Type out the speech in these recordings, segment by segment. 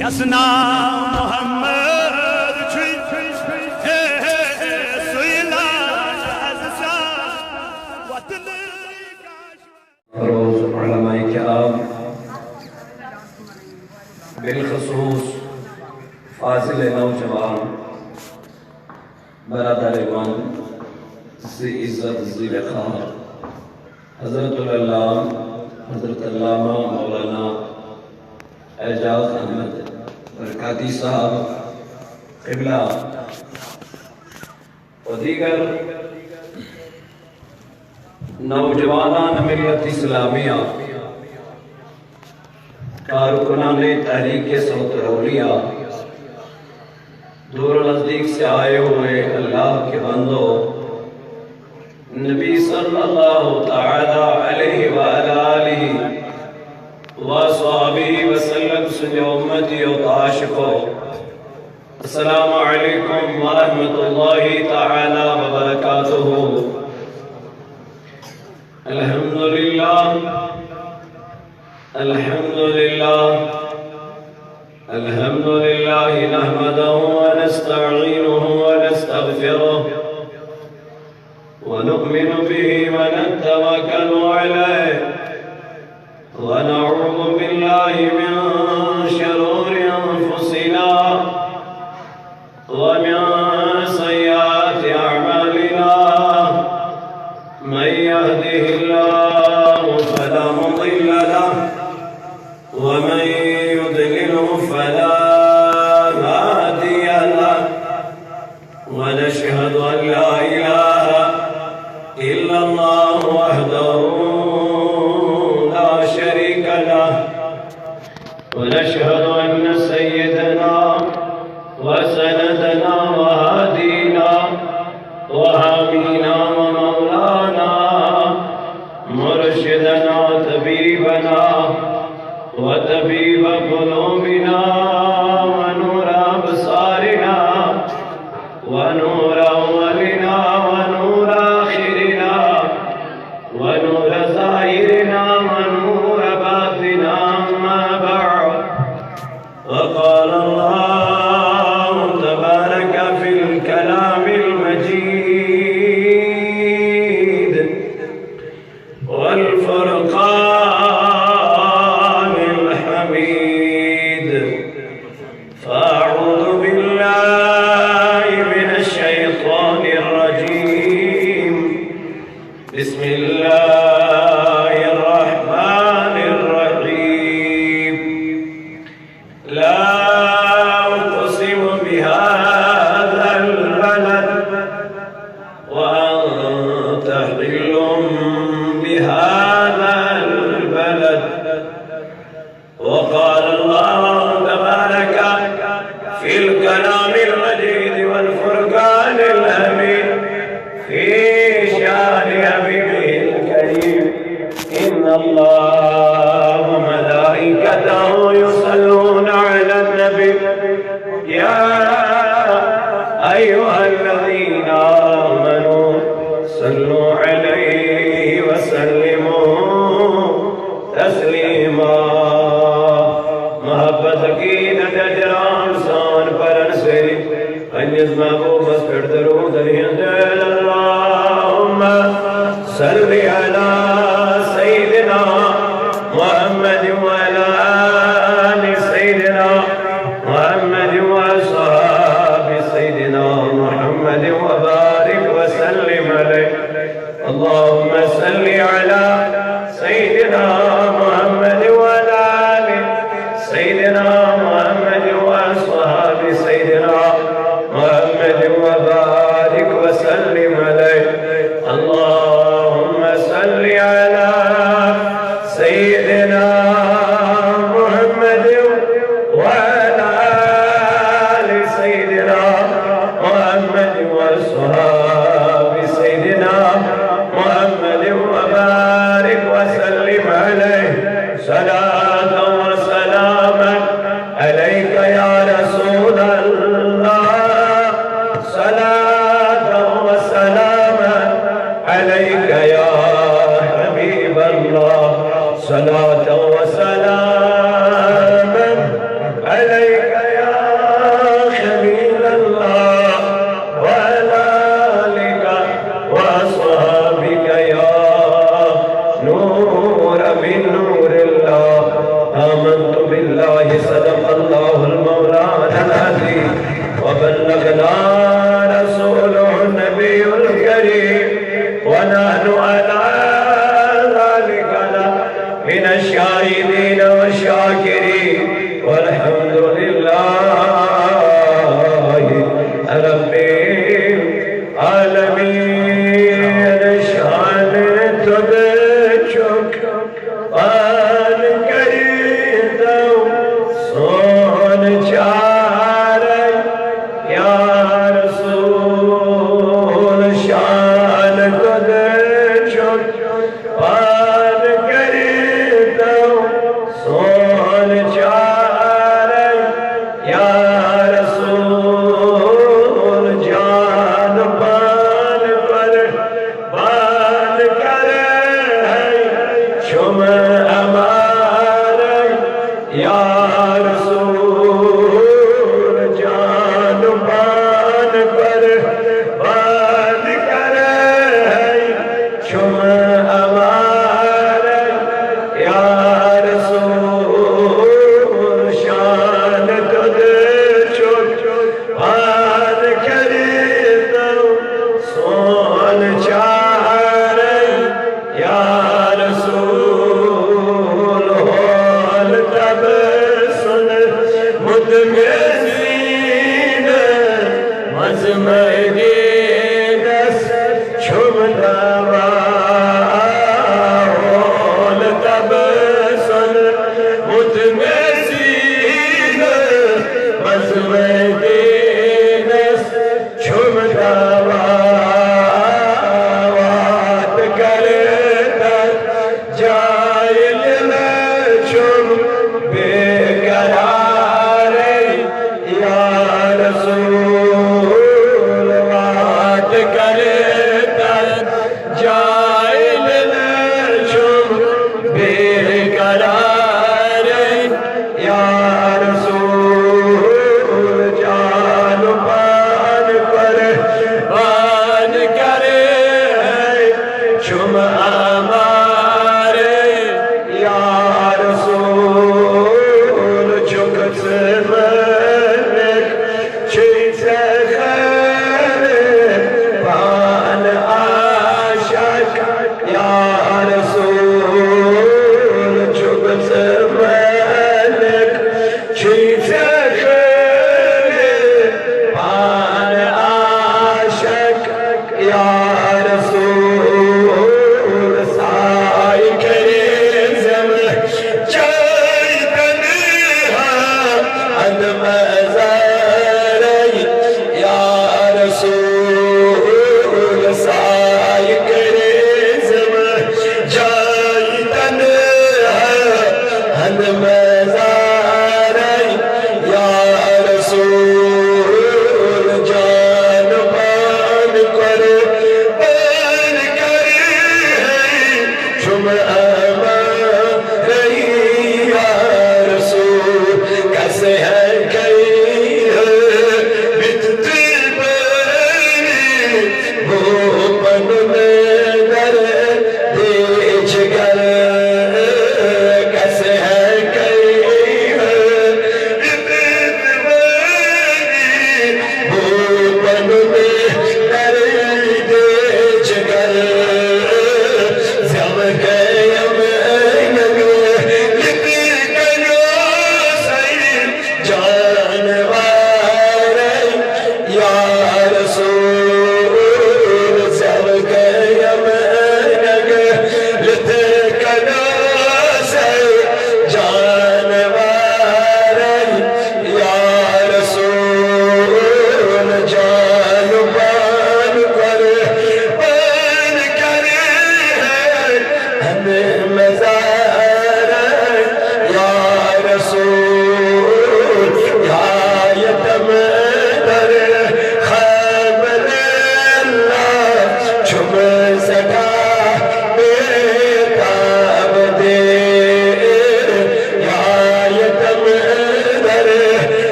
Yasna Muhammad روز علماء کرام بالخصوص فاضل نوجوان برادر من ذی عزت ذی وقار حضرت العلامہ حضرت علامہ مولانا اعجاز احمد برکاتی صاحب قبلہ و دیگر نوجوانان ملت اسلامیہ کارکنان تحریک صوت رولیہ دور و نزدیک سے آئے ہوئے اللہ کے بندو نبی صلی اللہ تعالی علیہ وآلہ وصحبہ وسلم سنجھ امتی و عاشقو السلام علیکم ورحمۃ اللہ تعالی وبرکاتہ الحمدللہ الحمدللہ الحمدللہ نحمده ونستعینه ونستغفره ونؤمن به ونتوکل علیہ ونعوذ باللہ من شرور انفسنا ومن سیئات اعمالنا من يهده الله فلا مضل له ومن يضلل فلا هادي له ونشهد أن لا إله إلا الله وحده لا شريك له ونشهد أن سيدنا وسندنا وهادينا وحامينا ومولانا مرشدنا طبيبنا وطبيب قلوبنا ونور أبصارنا ونور أولنا ونور آخرنا ونور ظاهرنا ونور باطنا أما بعد وقال الله تبارك في الكلام المجيد والفرقان الحميد فأعوذ بالله من الشيطان الرجيم بسم الله الرحمن الرحيم لا أقسم بهذا البلد وأنت حل بهذا البلد وقال الله تبارك في الكلام المجيد والفرقان الحميد في شان حبيبه الكريم إن الله وملائكته يصلون على النبي يا أيها الذين آمنوا صلوا عليه وسلموا تسلیما محبت کی نجران سان پرن سے انجز محبوب بس پھر درود الہندل اللہم صلی علی سیدنا محمد وعلی آل سیدنا محمد وصحاب سیدنا محمد وبارک وسلم علیہ اللہم صلی علی سیدنا محمد وعلی آل سیدنا محمد وصحاب سیدنا محمد وبارک وسلم علیہ اللہم صلی علی سیدنا محمد وعلی آل سیدنا محمد وصحاب سیدنا محمد وبارک وسلم علیہ صلاة وسلام علیک یا رسول اللہ صلاة وسلام علیک یا حبیب اللہ صلاة وسلام علیک بنور الله آمنت بالله صدق الله المولانا العظيم وبلغنا رسوله النبي الكريم ونحن على ذلك من الشاهدين والشاكرين والحمد لله رب العالمين شان تبچک آن کریدو سون چار یا رسول شان تبچک آن کریدو سون چار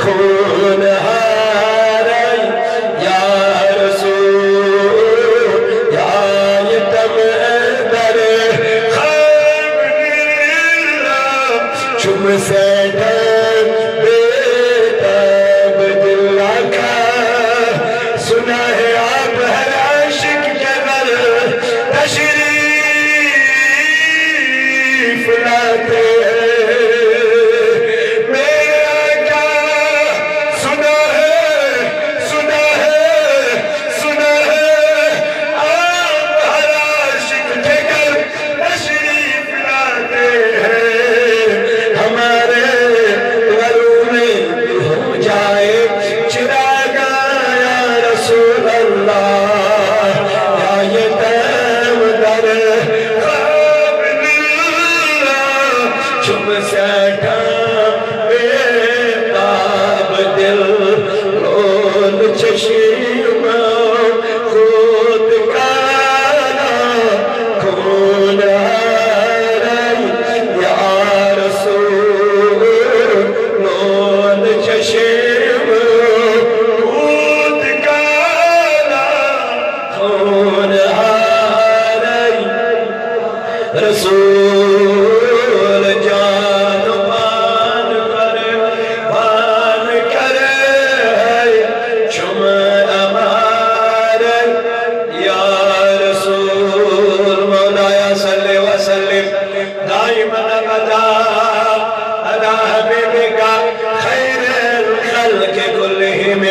خون ہارے یا رسول یا یتم در خواب اللہ چم سے رسول جان بان کرے چم امار یا رسول مولایا صلی وسلم دائما ابدا على حبیبک خیر الخلق كلهم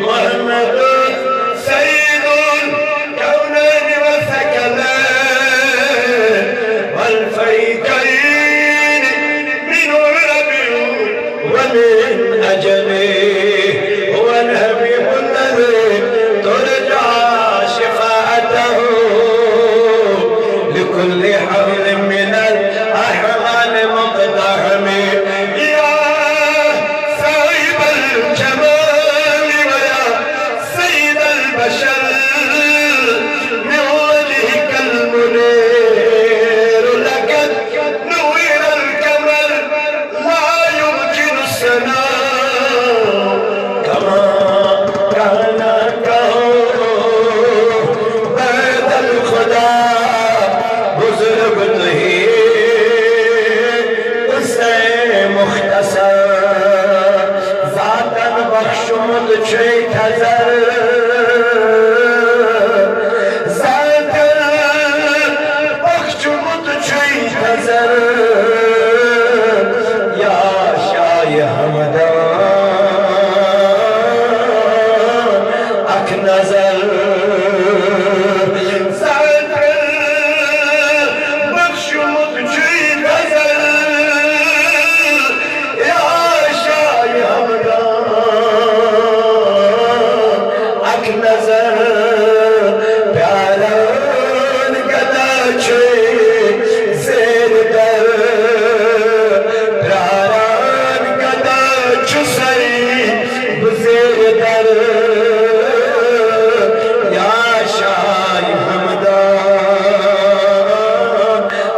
محمد سید الکونین والثقلین والفریقین من عرب ومن عجم هو الحبیب الذي ترجى شفاعته لكل حول من الأحوال مقتحم يا صاحب الجمال ويا سيد البشر من وجهك المنير لقد نوير الكمل لا يمكن السناء كما كان بعد الخدا بزرگ ہی اسے مختصر ذاتاً بخشمد چھے تھزر ذاتاً بخشمد چھے تھزر یا شای حمدان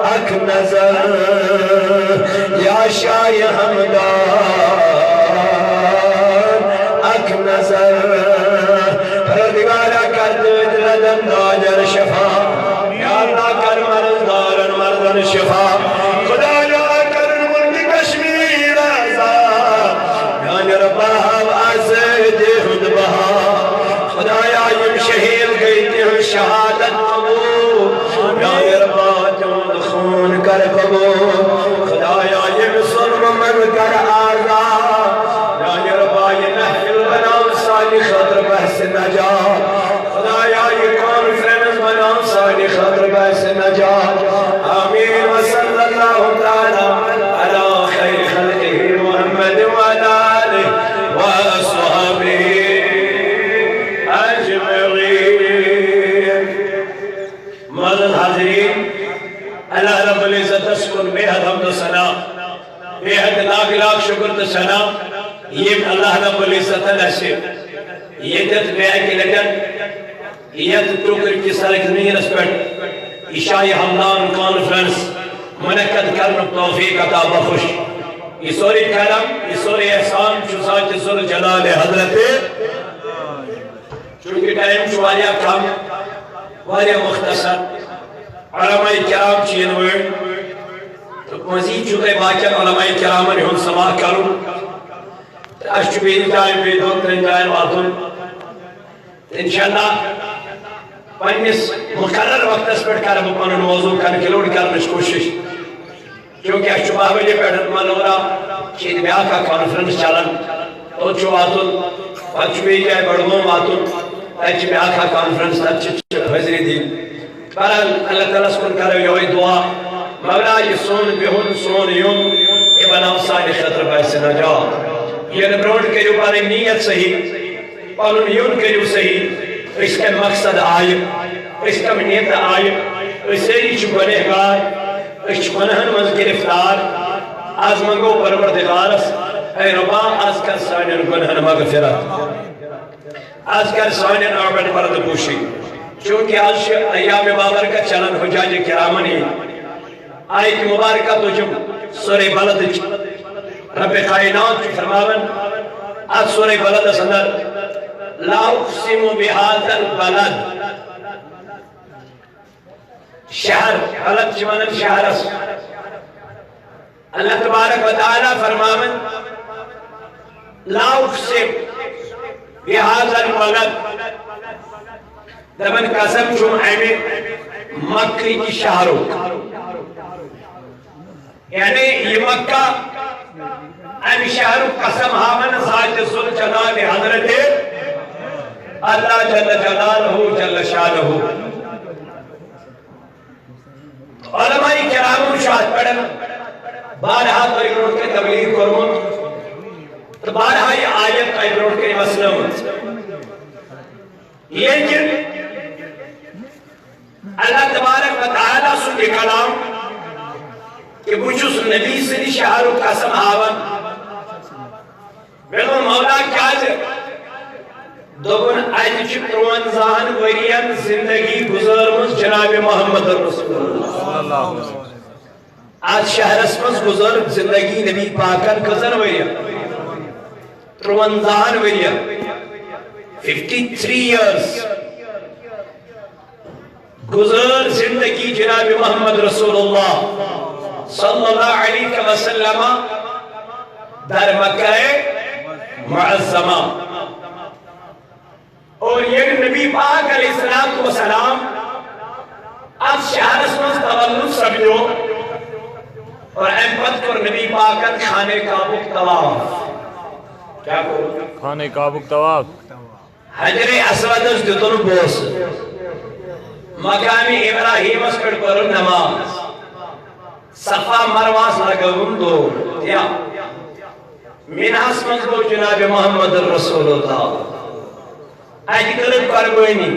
اک نظر یا شای حمدان اک نظر پروردگارا کر دل دم داجر شفا یا اللہ کر مرزدارن مردن شفا خدا یا کر ملک کشمیر آزاد یعنی ربا ہم آزد ہد بہا خدا یا یم شہید گئی تیم شہادت قبول یعنی ربا جون خون کر قبول خدایا یہ ظلم من کر آزاد یا ربا یہ نحل بنام سالی خطر بحث نجات خدایا یہ کانفرنس بنام سالی خطر بحث نجات آمین وصلی اللہ تعالی علی خیر خلقه محمد وعلى آله وصحبه اجمعین معزز حاضرین اللہ رب العزت اسکن بے حد حمد و ثنا بے حد لاکھ لاکھ شکر تو ثنا یہ اللہ رب العزت سے یہ جت بے کی لگن یہ ترکر کی سرک زمینس پر عشاء حمدان کانفرنس منعقد کرنے توفیق عطا بخش یہ سوری کرم یہ سوری احسان ذات ذوالجلال حضرت چونکہ ٹائم چواریا کم واریا مختصر علماء کرام چین ورڈ تو مزید چوتے باقی علماء کرامن ہون سماع کروں اشچ بیدی ٹائم پہ دو ترین جائن واتون انشاءاللہ پانیس مقرر وقت اس پر کر بپنن موضوع کنکلوڈ کرنش کوشش کیونکہ اشچ باہولی پیڑت ملورا چید بیاہ کا کانفرنس چلن تو چو واتون پانچ بیدی جائے بڑھمون واتون اچھ بیاہ کا کانفرنس اچھ حضری دی برحال اللہ تعالیٰ سکن کرو یوئی دعا مولا یہ سون بیہن سون یون یہ بناو سانی خطر باعث نجات یہ نبروڈ کریو پانے نیت صحیح پانون یون کریو صحیح اس کا مقصد آئے اس کا نیت آئے اس سے چھ گنہگار اس چھ گنہن مز گرفتار آز منگو پروردگارس اے ربا آز کر سانین گنہن مغفرت آج کر سانین آبن پرد پوشی چونکہ آج ایام مبارکہ چلن حجاج کرامنی آیت مبارکہ تو جب سورہ بلد رب کائنات کی فرماون آج سورہ بلد سندر لا اقسم بهذا البلد شہر بلد جمانن شہر اس اللہ تبارک و تعالی فرماون لا اقسم بهذا البلد دبن قسم چون ایمی مکی کی شہروں یعنی یہ مکہ ایمی شہروں قسم ہامن ذات ذوالجلال حضرت اللہ جل جلالہ جل شانہ علماء کرام شاہد پڑھن بارہا تو اگروٹ کے تبلیغ کرمون تو بارہا یہ آیت کا اگروٹ کے مسلم لیکن اللہ تبارک و تعالیٰ سنی کلام کہ بچوس نبی سے شہر و قسم آون بلو مولا کیا جب دوگن آج چپ روانزان ورین زندگی گزارمز جناب محمد رسول اللہ آج شہر اسمز گزار زندگی نبی پاکر گزر ورین روانزان ورین 53 years گزر زندگی جناب محمد رسول اللہ صلی اللہ علیہ وسلم در مکہ معظمہ اور یہ نبی پاک علیہ السلام اب شہر اسمز تولد سمجھو اور احمد کر نبی پاک خانے کعبہ طواف کیا کرو خانے کعبہ طواف حجر اسود اس دیتون بوس مقامی ابراہیم اس پر پر نماز صفا مرواز لگون دو یا منحس مزدو جناب محمد الرسول اللہ آج کلب کرگوینی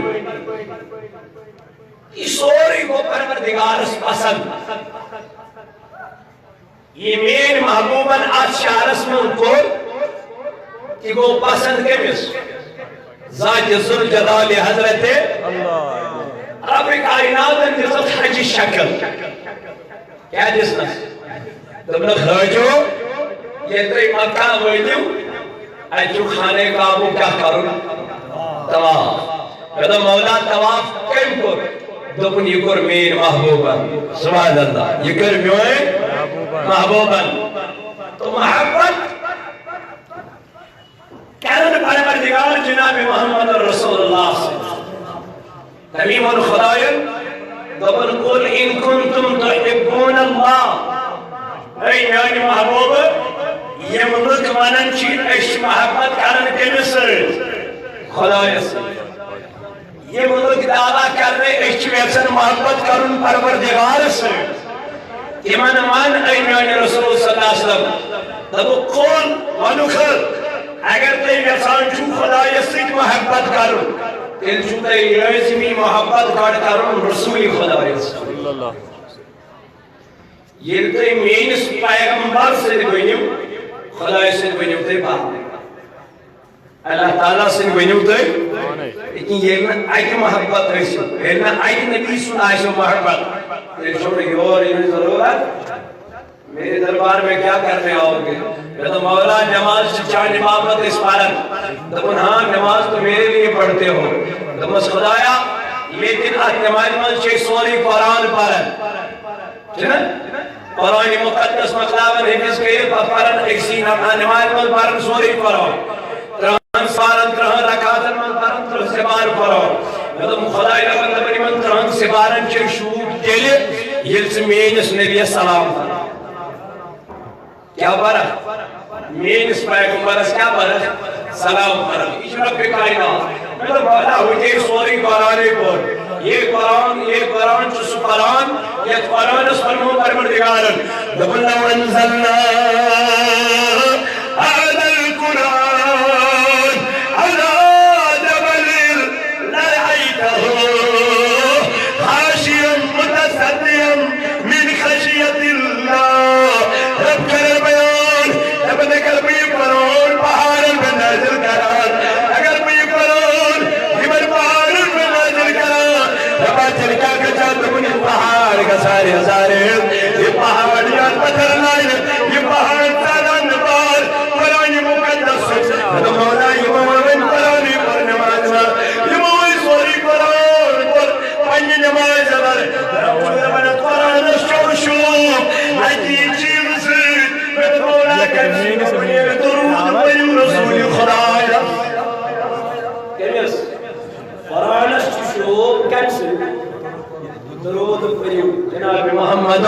یہ سوری کو پروردگار اس پسند یہ مین محبوباً آج شہرس میں ان کو کہ وہ پسند کے مس ذات ذوالجلال حضرت رب کائنات اندازت حج شکل کیا جسنا تم نے خرجو یہ تری مکہ ویدیو ایچو خانے کعبہ کیا کرو تواف کہتا مولا تواف کم کر دبن یہ کر میر محبوبا سبحان اللہ یہ کر میوئے محبوبا تو محبت کہنے پروردگار جناب محمد رسول اللہ سے تمیم الخدائر دبن قل ان کنتم تحبون اللہ اے میانی محبوب یہ ملک مانن چیز اش محبت کرن کے مصر خدای سے یہ ملک دعویٰ کرنے اش ویسن محبت کرن پروردگار سے ایمان مان اے میانی رسول صلی اللہ علیہ وسلم دبو قول ونخر اگر تی ویسان چو خدای سے محبت کرن تیل چو تی لازمی محبت کرن رسول خدای سے یہ تی مینس پیغمبر سے بنیو خدای سے بنیو تی بات اللہ تعالیٰ سے بنیو تی لیکن یہ ایک محبت ایسی یہ ایک نبی سن آئیسو محبت یہ چھوڑے گی اور یہ ضرورت میرے دربار میں کیا کرنے آؤ گے میں تو مولا نماز چاند بابت اس پارن دبن ہاں نماز تو میرے لیے پڑھتے ہو دمس خدایا لیکن آج نماز من چھ سوری قرآن پارن جنہ قرآن مقدس مقلابن حفظ کے پارن اکسی نماز من پارن سوری قرآن ترہن سبارن ترہن رکاتن من پارن ترہ سبار قرآن مدم خدای لبن دبنی من ترہن سبارن چھ شوق دلی یل سے مینس نبی السلام کیا برا مینس پیغمبرس کیا برا سلام برا یہ رب کائنات میں تو بہتا ہوئی سوری قرآن پر یہ قرآن چس قرآن یہ قرآن اس پر مو پروردگارن دبنا وانزلنا هذا القرآن على جبل لرأيته خاشعا متصدعا من خشية الله رب کر بیان رب نے کر بھی قرآن پہاڑ میں نازل کران اگر بھی قرآن ہمیں پہاڑ میں نازل کران رب چلکا کچا تمہیں پہاڑ کا سارے ہزارے یہ پہاڑ یاد پتھر لائن یہ پہاڑ سارا نبال قرآن مقدس تو مولا یہ مومن قرآن پر نماز یہ مومن سوری قرآن پر پنج نماز پر رب قرآن شور شور عجیب چیز سے میں مولا کرسی اپنے درود پر رسول خدایا کمیس قرآن شور کرسی درود پر جناب محمد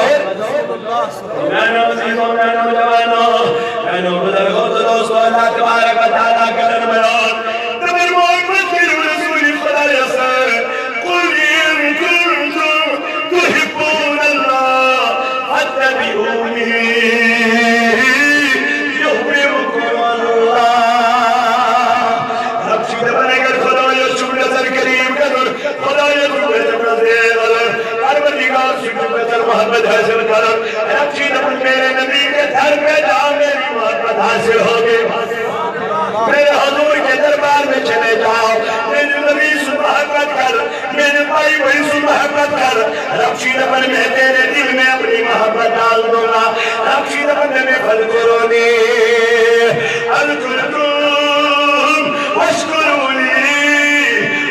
میں عزیزوں میں جوانوں میں بزرگوں دوستوں اللہ تبارک و تعالیٰ کرن بیان تمہیں محمد کی رسول خدایا سے قل ان کنتم تحبون اللہ فاتبعونی یحببکم اللہ رب شید بنے کر خدایا شکر نظر کریم کرن خدایا شکر نظر پروردگار شکر نظر محبت حاصل کرن رب شید میرے نبی کے دھر پہ جا میری محبت حاصل ہوگی میرے حضور کے دربار میں چلے جاؤ میرے نبی سے محبت کر میرے بھائی بھائی سے محبت کر رب شید پر میں تیرے دل میں اپنی محبت ڈال دوں گا رب شید پر میں فلکرونی اذکرکم واشکرونی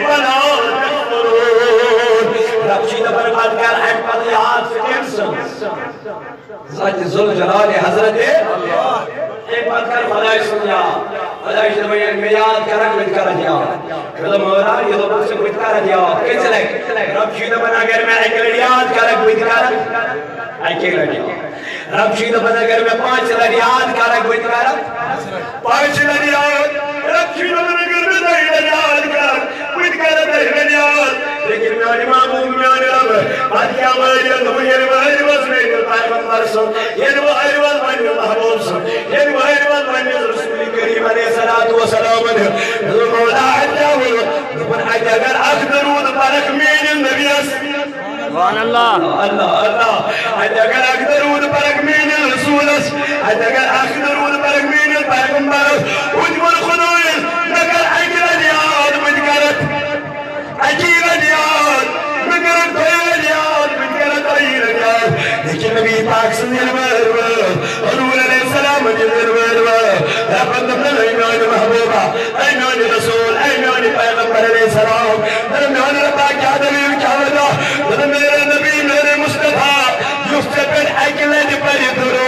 ولا تکفرون رب شید پر بات کر احمد یاد سے ذات ذوالجلال حضرت ایک بات کر خدای سنیا خدای شدوئی میں یاد کرک بد کر دیا کلم مولا یہ تو بس بد کر دیا کس لئے رب شید بنا اگر میں ایک یاد کرک بد کر ایک لڑیا رب شید بنا اگر میں 5 لڑ یاد کرک بد کر 5 لڑ یاد رب شید بنا اگر میں 2 یاد کرک بد کر یاد لیکن میانی معموم میانی رب بات کیا مجھے تو یہ وحی وزنے کے پیغمبر سن یہ وحی وزنے محبوب سن یہ وحی وزنے رسول کریم علیہ السلام حضور مولا عجاول پر حج اگر اقدرون پرک مین النبی سبحان اللہ اللہ حج اگر اقدرون پرک مین رسول حج اگر اقدرون پرک مین پیغمبر اجمل خدویل نگر اجل دیاد مجکرت عجیب دیاد مجکرت دویل دیاد مجکرت دویل دیاد لیکن نبی پاک سنیل مرور حضور علیہ السلام جنر مرور ربنا من ایمان محبوبہ ایمان رسول ایمان پیغمبر علیہ السلام درمیان ربا کیا دلیل کیا وجہ میرے نبی میرے مصطفیٰ یفتقر اکلد پر درو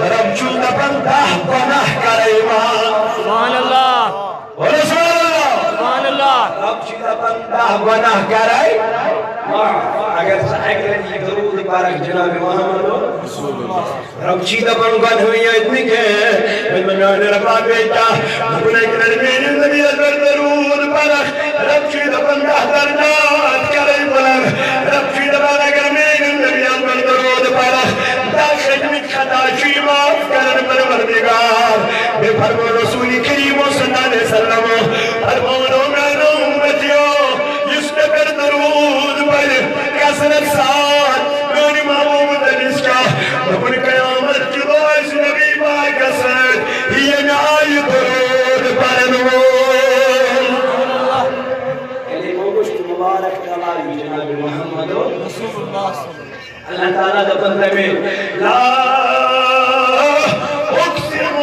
رب چود بندہ گناہ کر ایمان سبحان اللہ ورسول اللہ سبحان اللہ رب چود بندہ گناہ کر ایمان اگر اکلد یہ درود پارک جناب محمد رب چید بنگن ہوئی اتنی کے من ربا بیٹا اپنے اکلد میری نبی ازور درود پارک رب چید بندہ درجات کرے بلن رب چید بندہ اگر میری نبی ازور درود پارک داخل میں خدا چی معاف کرن پروردگار بے فرمو رسول کریم صلی اللہ علیہ وسلم فرمو میں امتیوں جس نے پر درود پر کسرت ساتھ میری محبوب دنس کا اپن قیامت کی باعث نبی پاک ساتھ یہ نائی درود پر نمون کلمہ گشت مبارک تعالی جناب محمد رسول اللہ اللہ تعالیٰ دفن میں لا اقسم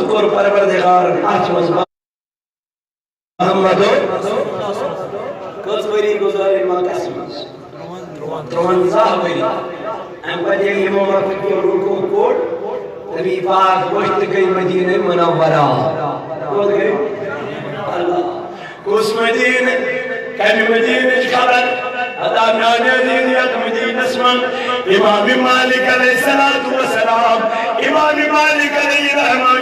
کور پروردگار اچھمز محمد کس وری گزارے مکہ مز 53 وری ام پتہ یمو وقت رکوع کوڑ نبی پاک پشت گئی مدینہ منورہ کوت گئی اللہ کس مدینہ کمی مدینہ خبر ادا میانے دینیت مدینہ اسمان امام مالک علیہ السلام امام مالک علیہ الرحمن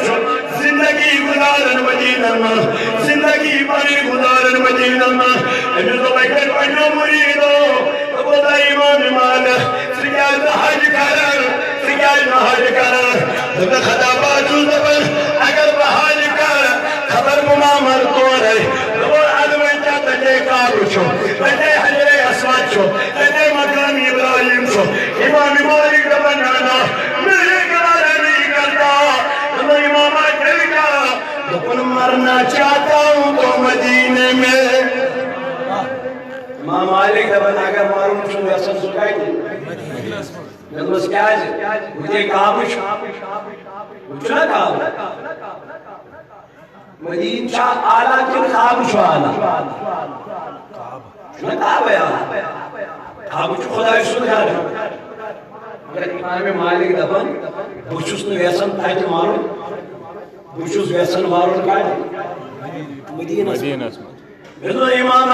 زندگی گزارن مدینہ میں زندگی بڑی گزارن مدینہ میں امی تو بکر پڑھنا مریدو بودا امام مالک سجاد حج کرن سجاد حج کرن دب خطابات دبن اگر حج کرن خبر ممامر تو رہے وہ عدوین جاتا جے کارو چھو تجھے حجر اسواد چھو تجھے مقام ابراہیم چھو امام مالک دبن آنا میرے گرارہ نہیں کرتا امام دل کا دبن مرنا چاہتا ہوں تو مدینے میں امام مالک دبن اگر معلوم چھو یسن سکائی دی نظمس کیا ہے مجھے کامش مجھے نہ کام مدین شاہ آلہ کن کامش آلہ شو نہ کام ہے کامش خدا سن ہے مگر امام مالک دبن بوچھوس نے ویسن تاج معلوم بوچھوس ویسن معلوم مدینہ میرے امام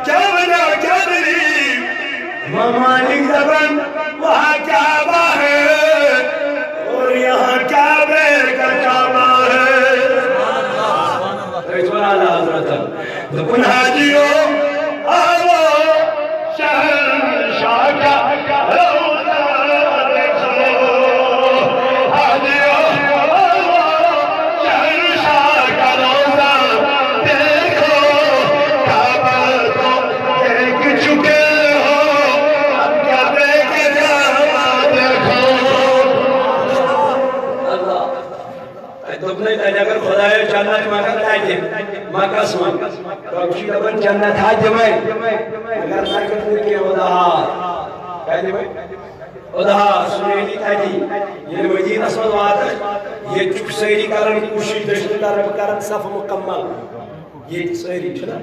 کیا بنا کیا دلیل امام مالک زبان وہاں کعبہ ہے اور یہاں کعبے کا کعبہ ہے سبحان اللہ حضرت دکن حاجیوں آلو شہنشاہ کا روزہ دیکھو حاجیوں آلو شہنشاہ کا روزہ دیکھو کعبہ تو دیکھ چکے اگر خدای جنت مگر تاجم مکہ سمان روشی دبن جنت حاجم ہے اگر نکرنے کے ادھار کہنے میں ادھار سنیلی تاجی یہ مدینہ سمان وعدہ یہ چک سیری کرن کوشش دشت طرف کرن صف مکمل یہ سیری چھنا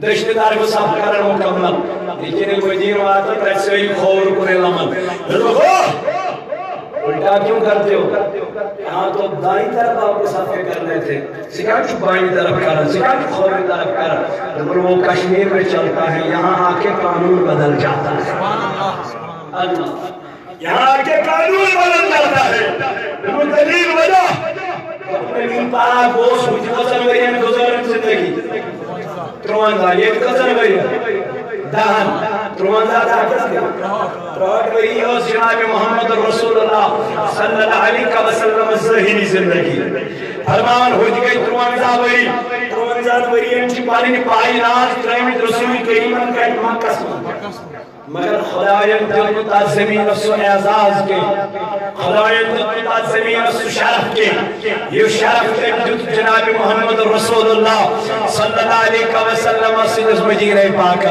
دشت طرف صف کرن مکمل لیکن مدینہ وعدہ تاج سیری خور کرے لمن الٹا کیوں کرتے ہو یہاں تو دائیں طرف آپ کو صفحے کرنے تھے سکھا چھو بائیں طرف کرن سکھا چھو خوری طرف کرن لیکن وہ کشمیر میں چلتا ہے یہاں آکے قانون بدل جاتا ہے اللہ یہاں آکے قانون بدل جاتا ہے لیکن دلیل وجہ نبی پاک وہ سوچ قسم برین گزارن زندگی تروانزہ یہ قسم برین دہن تروانزہ دا کس گیا تروٹ بری اور جناب محمد رسول اللہ صلی اللہ علیہ وسلم ظاہری زندگی فرمان ہو گئی تروانزہ بری انچی پانی نے پائی ناز ترہمت رسول کریم انکہ مکہ سمان مگر خدایت دل متعظمی نفس و اعزاز کے خدایت دل متعظمی نفس و شرف کے یہ شرف کے جناب محمد رسول اللہ صلی اللہ علیہ وسلم سنس مجیرہ پاک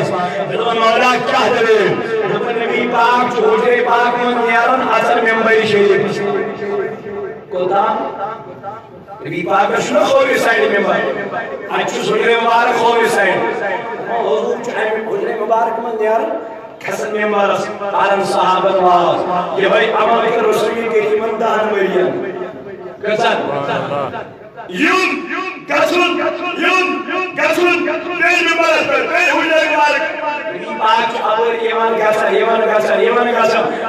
بلون مولا کیا دلے بلون نبی پاک جو حجر پاک میں نیارن اثر ممبئی شریف کو دام نبی پاک شنو خوری سائڈ ممبئی اچھو سنگرے مبارک خوری سائڈ حجر مبارک میں نیارن حسن ممبرس عالم صحابہ نواز یہ بھائی عمل کے رسول کریم دہن مریم گزن یون گسن پیر مبارک پر پیر حجر مبارک نبی پاک ابور ایمان گسن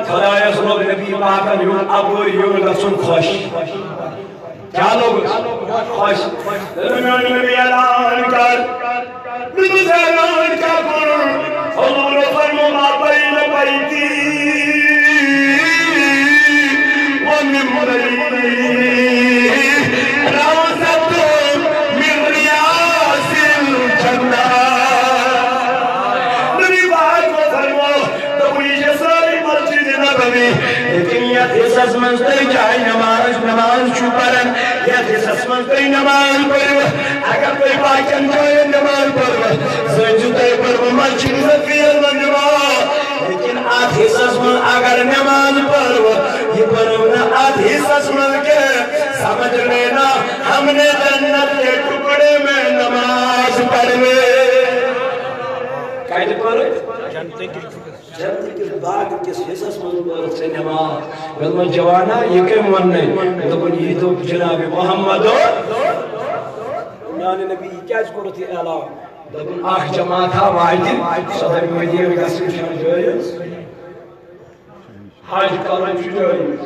خدای سنوب نبی پاک یون ابور یون گسن خوش کیا لوگ خوش نبی اعلان کر نبی اعلان کر حضور فرمو ما بین بیتی ومنبری روضۃ من ریاض الجنہ نبی پاک کو فرمو تبوی جسائی مسجد نبوی لیکن یہ حصص منزل جائے نماز چھو پرن یہ حصص منزل نماز پڑھو اگر کوئی باقین جائے نماز پڑھو سجدے پڑھو مسجد زفیر نماز لیکن آدھ حصص من اگر نماز پڑھو یہ پڑھو نا آدھ حصص من کے سمجھ میں من جوانا يكم ونن دبن يدوب جناب محمد يعني نبي كاج قرتي اعلان دبن اخ جماعتها واجب صدر مدينه قسم جايز حاج كلام جايز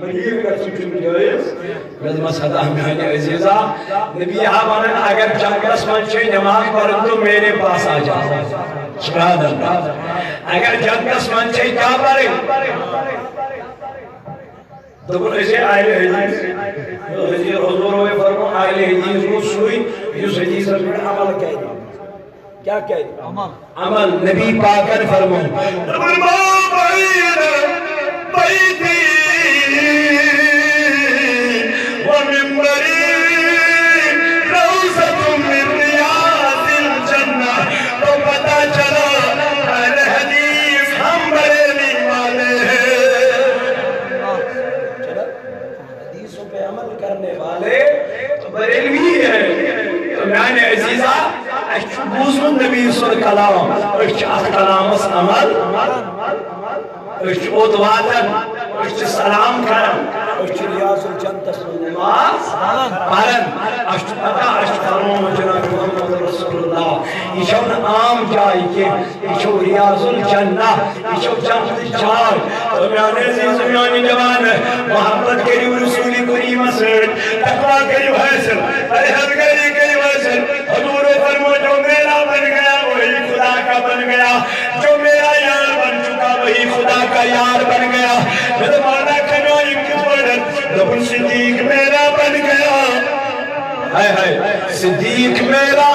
مدينه قسم جايز بل صدام يعني عزیزا نبی ہمارا اگر جنگس من چھ نماز پڑھن تو میرے پاس آ جا سبحان اللہ اگر جنگس من چھ کیا پڑھیں دبن ایسے آئے حدیث حضور ہوئے فرمو آئے حدیث کو سوئی یس حدیث میں عمل کہہ دی کیا کہہ دی عمل نبی پاکر فرمو دبن ما بین بیتی ومنبری روزت من ریاض الجنہ تو پتا چلا ہر حدیث ہم بریلی والے ہیں حدیثوں پہ عمل کرنے والے تو بریلوی ہیں تو میانے عزیزہ اچھ بوزن نبی صلی اللہ کلام اچھ کلام اس عمل اچھ ادواتن اچھ سلام کرن اچھ ریاض الجنت اسم نماز پرن اچھ پتا اچھ فرمو جناب محمد رسول اللہ یہ چھوڑ عام جائی کے یہ چھوڑ ریاض الجنہ یہ چھوڑ جنت جار تو میانے عزیز میانی جوان محبت کریو رسولی کریم سرد تقوی کریو حیثر فرحت کریو حیثر حضور فرمو جو میرا بن گیا وہی خدا کا بن گیا جو میرا یار بن چکا وہی خدا کا یار بن گیا میرے مانا کھنائی کتوڑت دبن صدیق میرا بن گیا صدیق میرا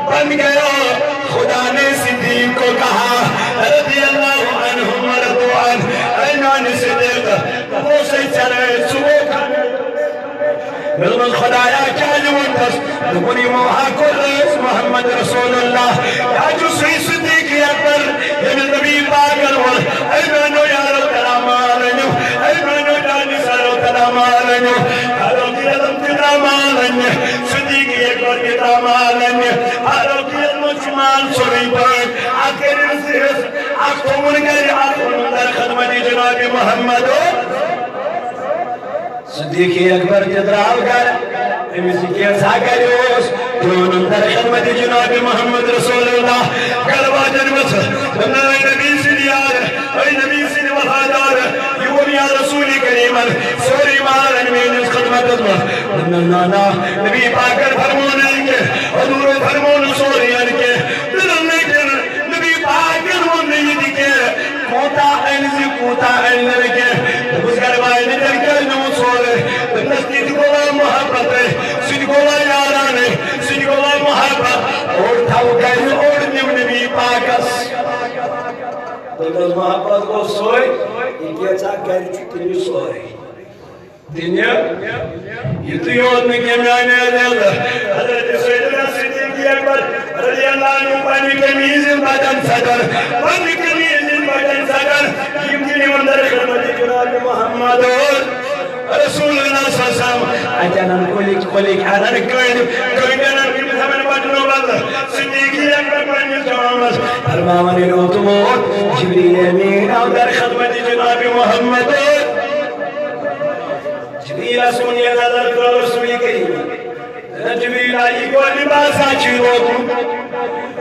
بن گیا خدا نے صدیق کو کہا رضی اللہ عنہ مردوان ایمان صدیق وہ سے چلے صبح کھانے ملمن خدایا کیا جوانتس دبنی موحا کو رئیس محمد رسول اللہ یا جو سی صدیقی اکبر یہ نبی پاکر ور ایمانو یارو کلام آلنیو ایمانو جانی سارو کلام آلنیو ہارو کی علم کلام آلنیو صدیقی اکبر کلام آلنیو ہارو کی علم چمان سوری پاک آکر نصیحس آکھو منگری آکھو مندر خدمتی جناب محمد صدیقی اکبر جدراو کر امیسی کیسا کریوس جونن در خدمت جناب محمد رسول اللہ قلبہ جنبت دنائی نبی سے دیار اے نبی سے وفادار یون یا رسول کریم سوری مارن میں اس خدمت دنائی نانا نبی پاکر فرمون کے حضور فرمون سوری کے دنائی کے نبی پاکر وہ نہیں دکھے کوتا اینزی کوتا اینزی کے بزگر بائی نگر کے نو سورے نسکت گولا محبت ہے سن گولا یاران ہے سن گولا محبت اور تھاو گئی اور نیم نبی پاکس دنس محبت کو سوئے یہ کیا چاہ گئی چکنی سوئے دنیا یہ تو یود میں کیا میانے علیہ حضرت سیدنا صدیقی اکبر رضی اللہ عنہ پانی کمیز بدن صدر پانی کمیز بدن صدر یمکنی مندر خدمت جناب محمد رسول اللہ صلی اللہ علیہ وسلم اجانن کلک حرن کوئنن بمثمن بجنو بل صدیقی اکبر پانی جوامس فرماونی نوتموت جبریل امین او در خدمت جناب محمد جبریل سونی نظر کرو رسولی کریم جبریل آئی کو لباسا چیروکو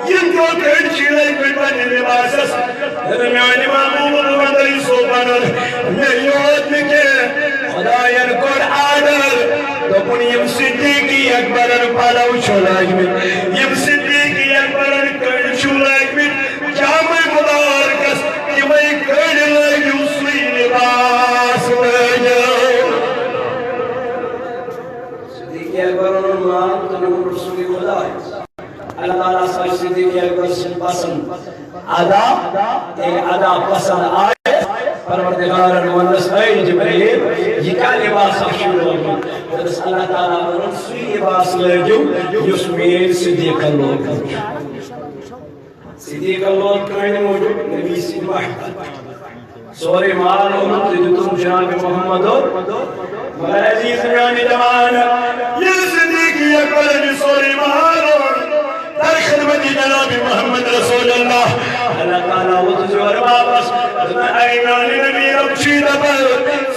ین کو کن چیلائی پر پانی لباسس درمیانی معمول مندری سوپانل میلیوت نکے خدایان کور آدر دپن یم صدیقی اکبرن پالاو چولائی من یم صدیقی اکبرن کن چولائی من جامع مبارکس یمائی کن لگی اصلی لباس لگی صدیقی اکبرن مان تنم رسولی خدای اللہ تعالیٰ ساش صدیقی اکبر سے پسند ادا پسند آئے پروردگار مونس اے جبریل یہ کا لباس شروع ہوگی جس اللہ تعالیٰ ورن سوئی لباس لگیو یس میر صدیق اللہ صدیق اللہ کرنے موجود نبی سے محبت سوری مال امت لدتم جناب محمد مگر عزیز میانی جوان یہ صدیقی اکبر سوری مال در خدمت جناب محمد رسول اللہ اللہ تعالیٰ وزور واپس ایمان نبی ربشی دبر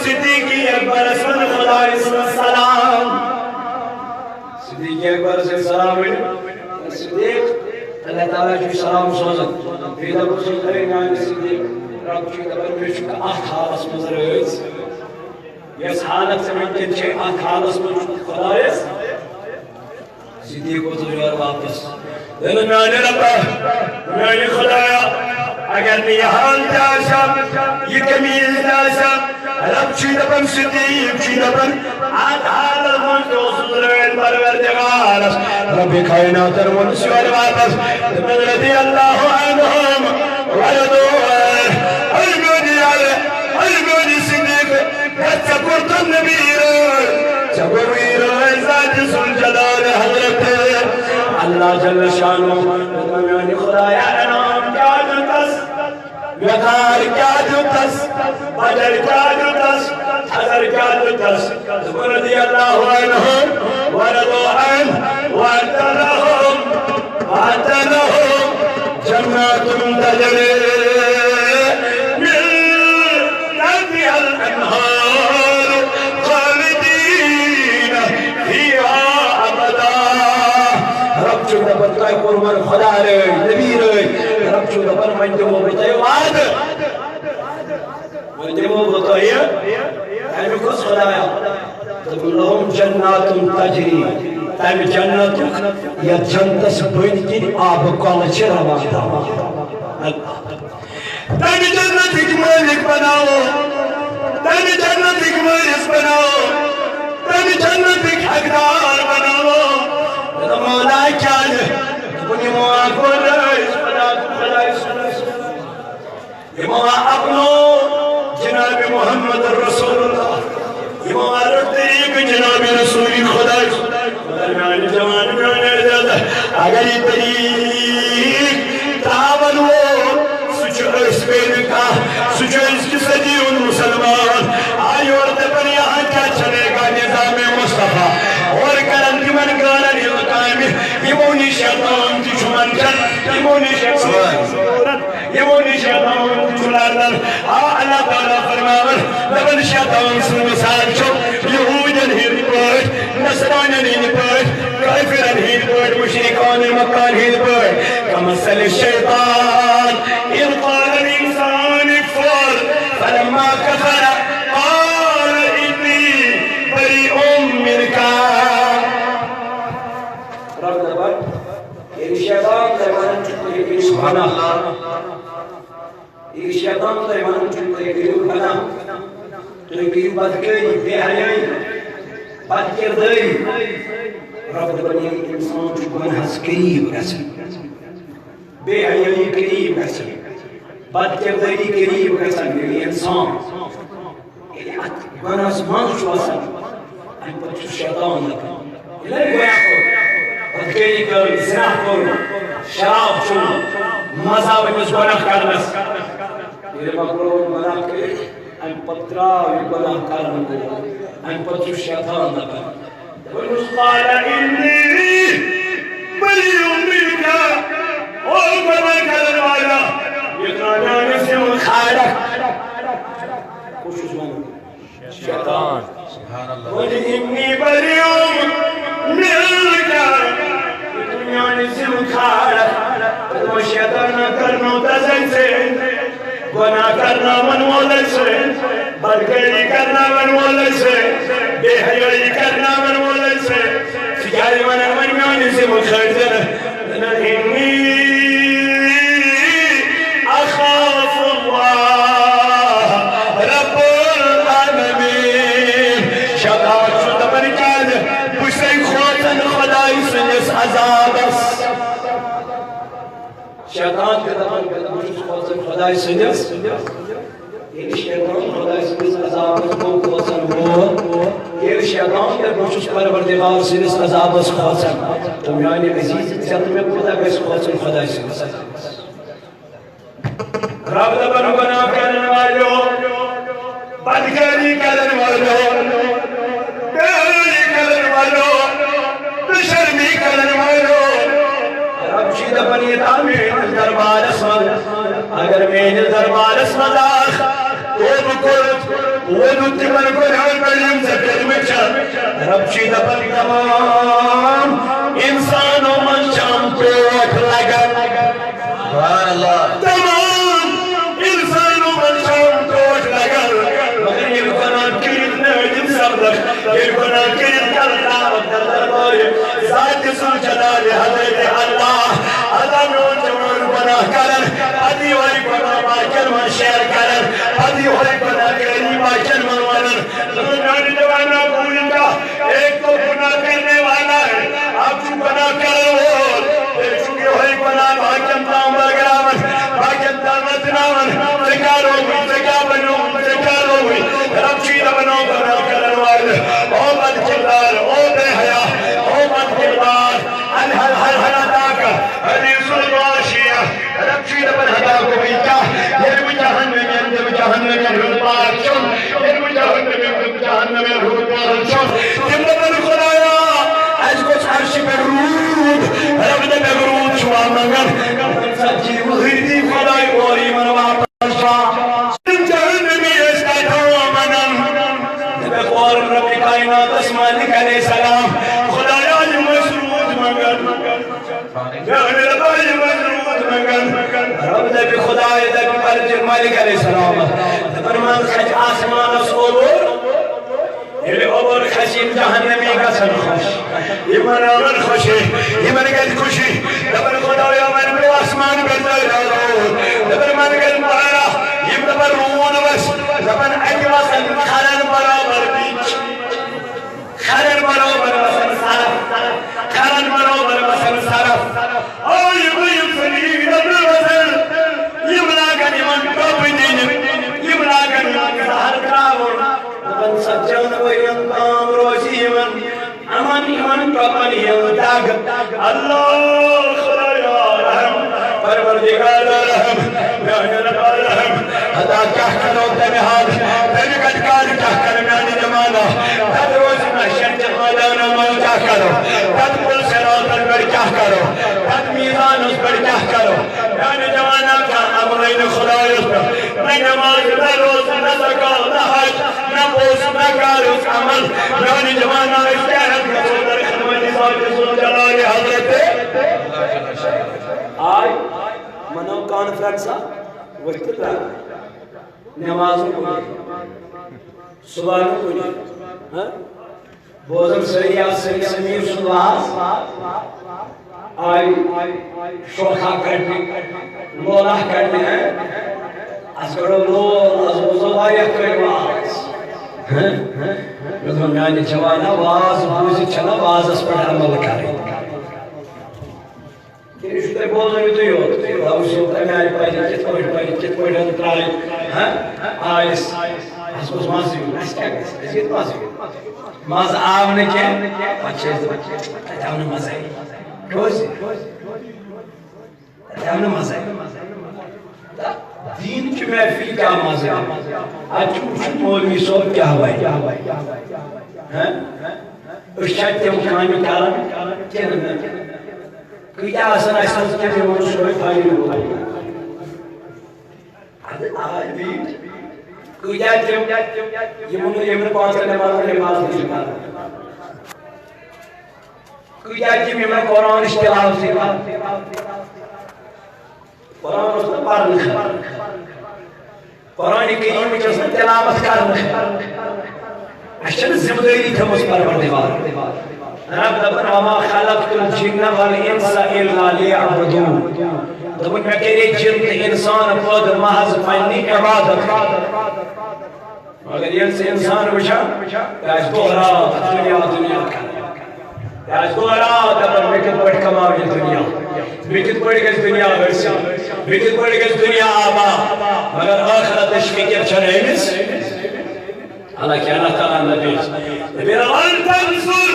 صدیقی اکبر اسمن خدا اسم السلام صدیقی اکبر اسم السلام صدیق اللہ تعالیٰ جو سلام سوزن پیدا بسن ایمان صدیق ربشی دبر میشک آخارس مزرز یس حالت سے ممکن چھے آخارس مجھد خدا اس صدیق وزور واپس دل میانے ربا میانے خدایا اگر میں یہ حال جاسا یہ کمیز جاسا رب چی دبن صدیق چی دبن آدھار المنز دوسر ویل پروردگار رب کائنات المنس والواپس من رضی اللہ عنہم وردوار المونی صدیق سکرت النبیر سکویر عزت سلجلال حضرت اللہ جل شانو میانی خدایا انام کیا جتس وقار کیا جتس بدر کیا جتس حضر کیا جتس رضی اللہ عنہم وردو وعد لهم جنات تجری من تحتها الانہار خالدین فیہا ابدا رب چو دبر تای قربان خدا رہی نبی رہی رب چو دبر من دمو بتائی وعد من دمو بتائی ایمی کس خدایا تب لهم جنات تجری تم جنتک یا جنتس بین کی آب کالچ رواتا تم جنتک مالک بناو تم جنتک مالک بناو تم جنتک حقدار بناو مولا کیا ہے تمہیں مولا کو رئیس بنا تم خدای سنس یہ مولا اپنو جناب محمد رسول اللہ یہ مولا رتیق جناب رسول خدای درمیان جوان میانے رضا اگر یہ طریق تاون ہو سچو اس بین کا سچو اس کی صدیون مسلمان آئی اور دبن یہاں کیا چلے گا نظام مصطفیٰ اور کرن کی من گانا نیلقائم یمونی شیطان کی چمن کن یمونی شیطان کی چلاردن اللہ تعالیٰ فرماور دبن شیطان سن مثال چھو یہودن ہی رپورٹ نصرانن ہی رپورٹ کافرن ہی رپورٹ مشرکان مکان ہی رپورٹ کمثل الشیطان اذ قال الانسان اکفر فلما کفر قال انی بریء منک رب دبر یہ شیطان درمان چکے گی سبحان اللہ یہ شیطان درمان چکے گی بنا تو یہ بدکری بے حیائی بدکرداری رب دبر یہ انسان چکے ہنس قریب رسل بے حیائی قریب رسل بدکرداری قریب رسل یہ انسان گناہ سمان شو اصل ان پر چو شیطان لکا یہ لئے گویا کو بدکری کر زنا کر شراب چون مزا بنس گناہ کرنس یہ مقرون گناہ کرے ان پتراوی گناہ کرنس ان پر چو شیطان لکا ونس قال انی بریء منک اور گناہ کرن والا یہ قانان سے خالق خوش زمان شیطان سبحان اللہ ولی انی بریء منک دنیا نے سے خالق تو شیطان نہ کرنو تزن سے گناہ کرنا منوال سے بدکری کرنا منوال سے بے حیائی کرنا منوال سے سیاری من سے مخرجن انی اخاف اللہ رب العالمین شکاوت شد برکاد بشتر خواتن خدای سنس عذاب شیطان کے دفن بشتر خواتن خدای سنس یہ شیطان خدای سنس عذاب خواتن ہوا یہ شیطان کے بشتر پروردگار سنس عذاب خواتن تو یعنی عزیز زیادہ میں خدا بیس خواتن خدای سنس رب دبن گناہ کرن والو بدکاری کرن والو بےحیائی کرن والو بشرمی کرن والو رب شید میل دربار اسمداخ توب کرد ودو تمن گناہ بلیم زبیر وچن رب چی دبل تمام انسانوں من شام توک لگن سبحان اللہ تمام انسانوں من شام توک لگن مگر یہ گناہ کرد نردم سبدک یہ گناہ کرد کرتا دربار ذات سن جلال حضرت اللہ ادمیون جوان گناہ کرن ادی ہوئی گناہ باکر من شیر کرن ادی ہوئی گناہ کرنی باکر من ونن دنیانی جوانا بھولن کا ایک تو گناہ کرنے والا ہے آپ جو گناہ کرن ہو ایک چونکہ ہوئی گناہ باکر تام بگرامن باکر دامت نامن تکار ہوئی تکار ہوئی رب چیدہ بنو گناہ کرن والے او بد کردار او بے حیاء او بد کردار ہر اداکا حدیث الواشیہ رب چیدہ بن اداکو بیتا یہ جہنم رودبار چون یہ جہنم رودبار چون تم بن خدایا از کچھ عرش پر رود رب نے بگرود شما مگر سچی وحیدی خدای اوری من واپس جہنمی اس کا دھومنن بخور رب کائنات اسمانی علیہ السلام خدایا جو مسرود مگر جہن ربائی مسرود مگر رب نے بھی خدای دے پر مالک علیہ السلام فرمان خج آسمان اس یہ اوبر خشیم جہنمی کا سن خوش یہ من آمن خوشی یہ من گل خوشی دبر خدایا من بھی آسمان بزر دبر من گل مہارا یہ دبر رون بس دبر اجواسن خرن برابر بیچ خرن برابر وسن صرف خرن برابر وسن صرف آئی بیم سنی دبر وسن یہ ملاکن یمن کبھی دین یہ ملاکن یمن سہر کراور دبن سجن وین کام روشی یمن امن یمن کبن یمن داگ اللہ خدایا رحم پروردگار رحم میان رحم ادا کیا کرو تیرے ہاتھ تیرے کٹکار کیا کر میانی جمانا تد روز محشر جمانا من کیا کرو تد پل سراتر پر کیا کرو تد میزان اس پر کیا کرو میانی جمانا کیا امرین خدای اس پر میں نماز نہ روز نہ زکاة نہ حج نہ بوس نہ کار اس عمل میانی جمانا اس کے حد میں صدر خدمت ذات سن جلال حضرت آئی منو کانفرنسا وقت رہا نماز صبح کو بوزن سریعہ سمیر سنواز آئی شوخہ کرنے لولہ کرنے ہیں از کرو لول از بزرگایت کوئی واز رضو میانی جوانا واز بوزی چلا واز اس پر عمل کریں کہ اشتے بوزن تو یوت روشی ہوتا ہے میاری پائی کت کوئی ڈھن ترائی آئیس اس کو مازی ہوئی اس کیا گئیس اس یہ مازی ہوئی ماز آونے کے بچے تیامنے مزائی روزی تیامنے مزائی دین کی محفل کیا مزائی آج کچھ مولوی صوب کیا ہوئی اس چھتے مکانی کارن کیا کیا آسان ایسان سے کہ وہ شوئے فائل ہوئی آج بھی کیا یہ منو یہ من پانچ کرنے والا نماز نہیں پڑھا کیا یہ من قرآن اشتلاف سے قرآن اس نے پڑھنا قرآن کریم کے اس نے تلاوت کرنا اشن ذمہ داری تھا مجھ پر پردیوار رب دبر وما خلقت الجن والانس الا ليعبدون دبن میں کرے جن انسان خود محض پنی عبادت مگر یہ سے انسان وچھا آج دوہرا دنیا کا آج دوہرا دبر وکت پڑھ کماوی دنیا وکت پڑھ گز دنیا ورسی وکت پڑھ گز دنیا آبا مگر آخرت فکر چھنیمس حالانکہ اللہ تعالیٰ نبی رغان تنصر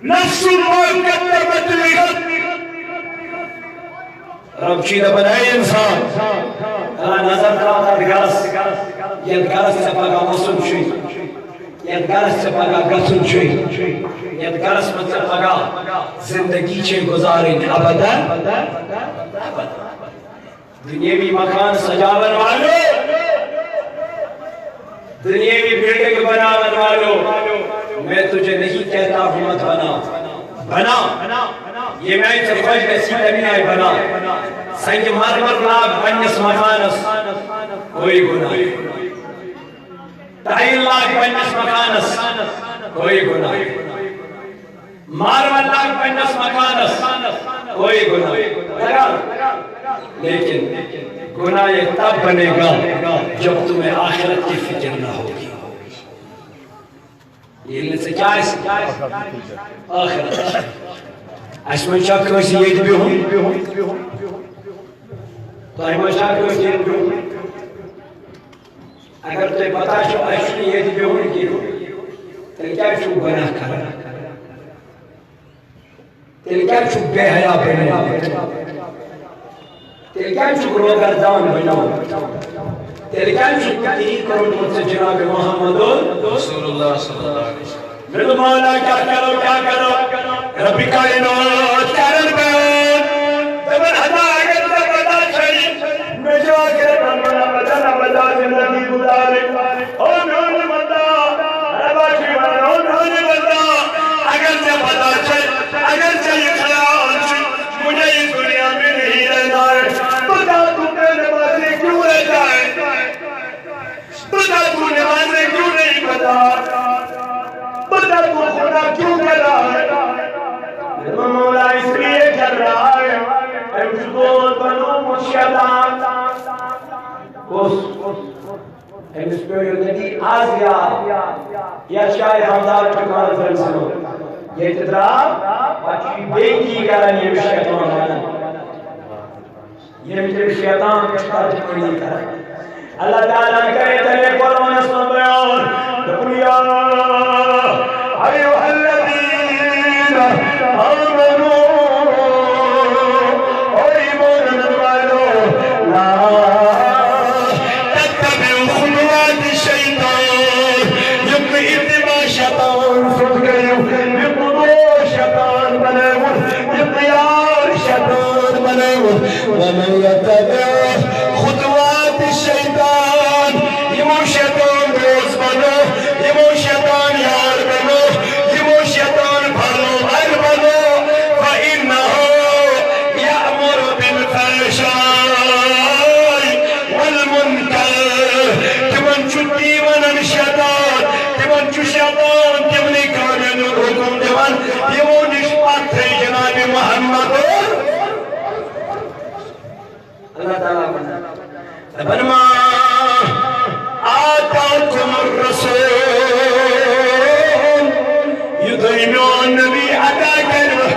نفس قدمت لغد رب چیدہ بنائے انسان اللہ نظر کرتا دگرس یہ دگرس سے پاگا مسلم چوئی یہ دگرس سے پاگا گسن چوئی یہ دگرس سے پاگا زندگی چھے گزاریں ابدا دنیاوی مکان سجاون والو دنیاوی بلڈنگ بناون والو میں تجھے نہیں کہتا ہوں مت بنا یہ میں سے خوش نصیب نبی آئی بنا سنگ مرمر لاگ پنس مکانس کوئی گناہ ٹائل لاگ پنس مکانس کوئی گناہ مارمر لاگ پنس مکانس کوئی گناہ لیکن گناہ یہ تب بنے گا جب تمہیں آخرت کی فکر نہ ہوگی یہ سے کیا ہے آخرت اس میں شاہ کنسی یہ بھی ہوں تو احمد شاہ کنسی یہ بھی ہوں اگر تو پتا شو اشنی یہ بھی ہوں کی تل کیا شو گناہ کرنا تل کیا شو بے حیا بنا تل کیا شو گروگردان بنا تل کیا شو تیری کرن مجھ سے جناب محمد رسول اللہ صلی اللہ علیہ وسلم میرے مولا کیا کرو ربی کائنات کرن بیان تمن ہدا اگر تے بتا چھئی میں جو آخر بدا زندگی گزارے او نون بدا ربا کی بنا نون بدا اگر تے بتا چھئی اگر تے یہ خیال چھئی مجھے اس دنیا میں نہیں رہنا ہے بتا تو نمازیں کیوں رہتا ہے بتا تو نمازیں کیوں نہیں بتا بتا تو خدا کیوں کر رہا ہے مولا اس لیے کر رہا ہے ایم شدود بنو مشیطان ایم سپیریورٹی آزیا یا شاہ حمدار چکار فرسنو یہ تدراب بچی بیکی کرن یہ شیطان ہے یہ شیطان چکار چکاری کرن اللہ تعالیٰ کرے تلے قرآن اسم بیان دنیا ایوہ الذین آمنوا ایمان والو لا تتبعوا خطوات الشیطان یقن اتباع شیطان سن گئے یقن شیطان بنے یقیار شیطان بنے ومن یتبع خطوات الشیطان یہ شیطان دوست بنو یہ شیطان یار بنو یہ شیطان بھلو بھر بنو فَإِنَّهُ يَأْمُرُ بِالْفَحْشَاءِ وَالْمُنكَرِ تمن چھٹی ونن شیطان تمن چھ شیطان تمنی کامن حکم دیوان یہ نسبت ہے جناب محمد اللہ تعالیٰ فَمَا آتَاكُمُ الرَّسُولُ يُطِيعُوا النَّبِيَّ عَطَا كَلْمَةً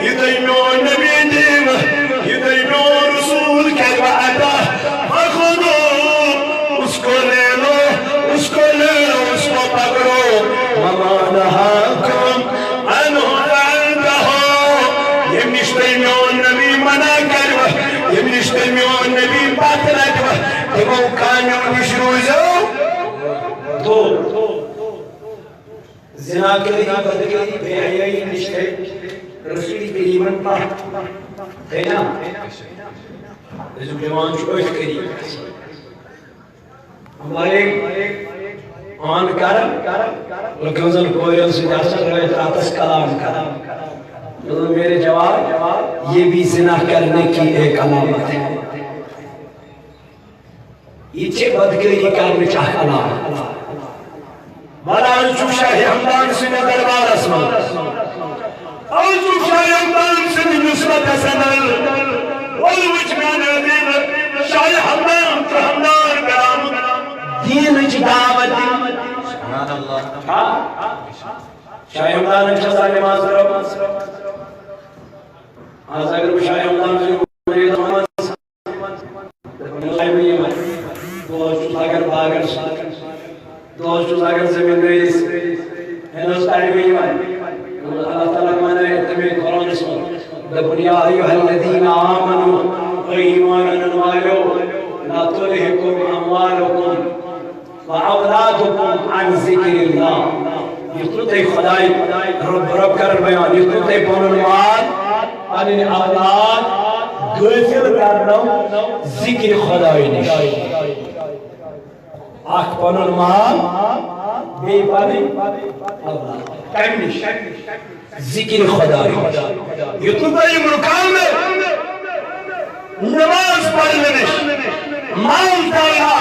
يُطِيعُوا النَّبِيَّ دِينَهُ يُطِيعُوا الرَّسُولَ كَلْمَةً عَطَا فَخُذُوا اس کو لے لو اس کو پکڑو وَمَا نَهَاكُمْ عَنْهُ فَانْتَهُوا یہ نشتیمیوں النبی منع کرو یہ نشتیمیوں النبی بات رکھو تمو کامیوں نشروزو تو زنا کری بدکری بے حیائی نشتے رسولی قریباً پا ہے نا رسول جوان شوش کری ہمارے آن کرم لکنزل کوئیل سے جاسر رویت راتس کلام کرم میرے جواب یہ بھی زنا کرنے کی ایک علامت ہے یہ چھے بدکری کرنے چاہ علامت مالا انچو شاہ حمدان سے دربار اسمان انچو شاہ حمدان سے نسبت سنل والوچمان دین شاہ حمدان تو حمدان کرام دین اچھ دعوت سبحان اللہ شاہ حمدان اچھا سالے مازرہ آج اگر وہ شاہ حمدان سے مرید حمدان دوست اگر باگر دوست اگر زمین ریس ہندوستانی بھی اللہ تعالیٰ مانا ہے تمہیں قرآن اسم دبنیا ایوہ الذین آمنوا ایمانا والو لا تلہکم اموالکم وعولادکم عن ذکر اللہ یہ تو تے خدای رب کرن بیان یہ تو تے پون المال ان اولاد غافل کرنو ذکر خدای نش اخ پنن مال بی پنن کم نش ذکر خدای یتن تیم رکان میں نماز پڑھنے نش مال ڈالنا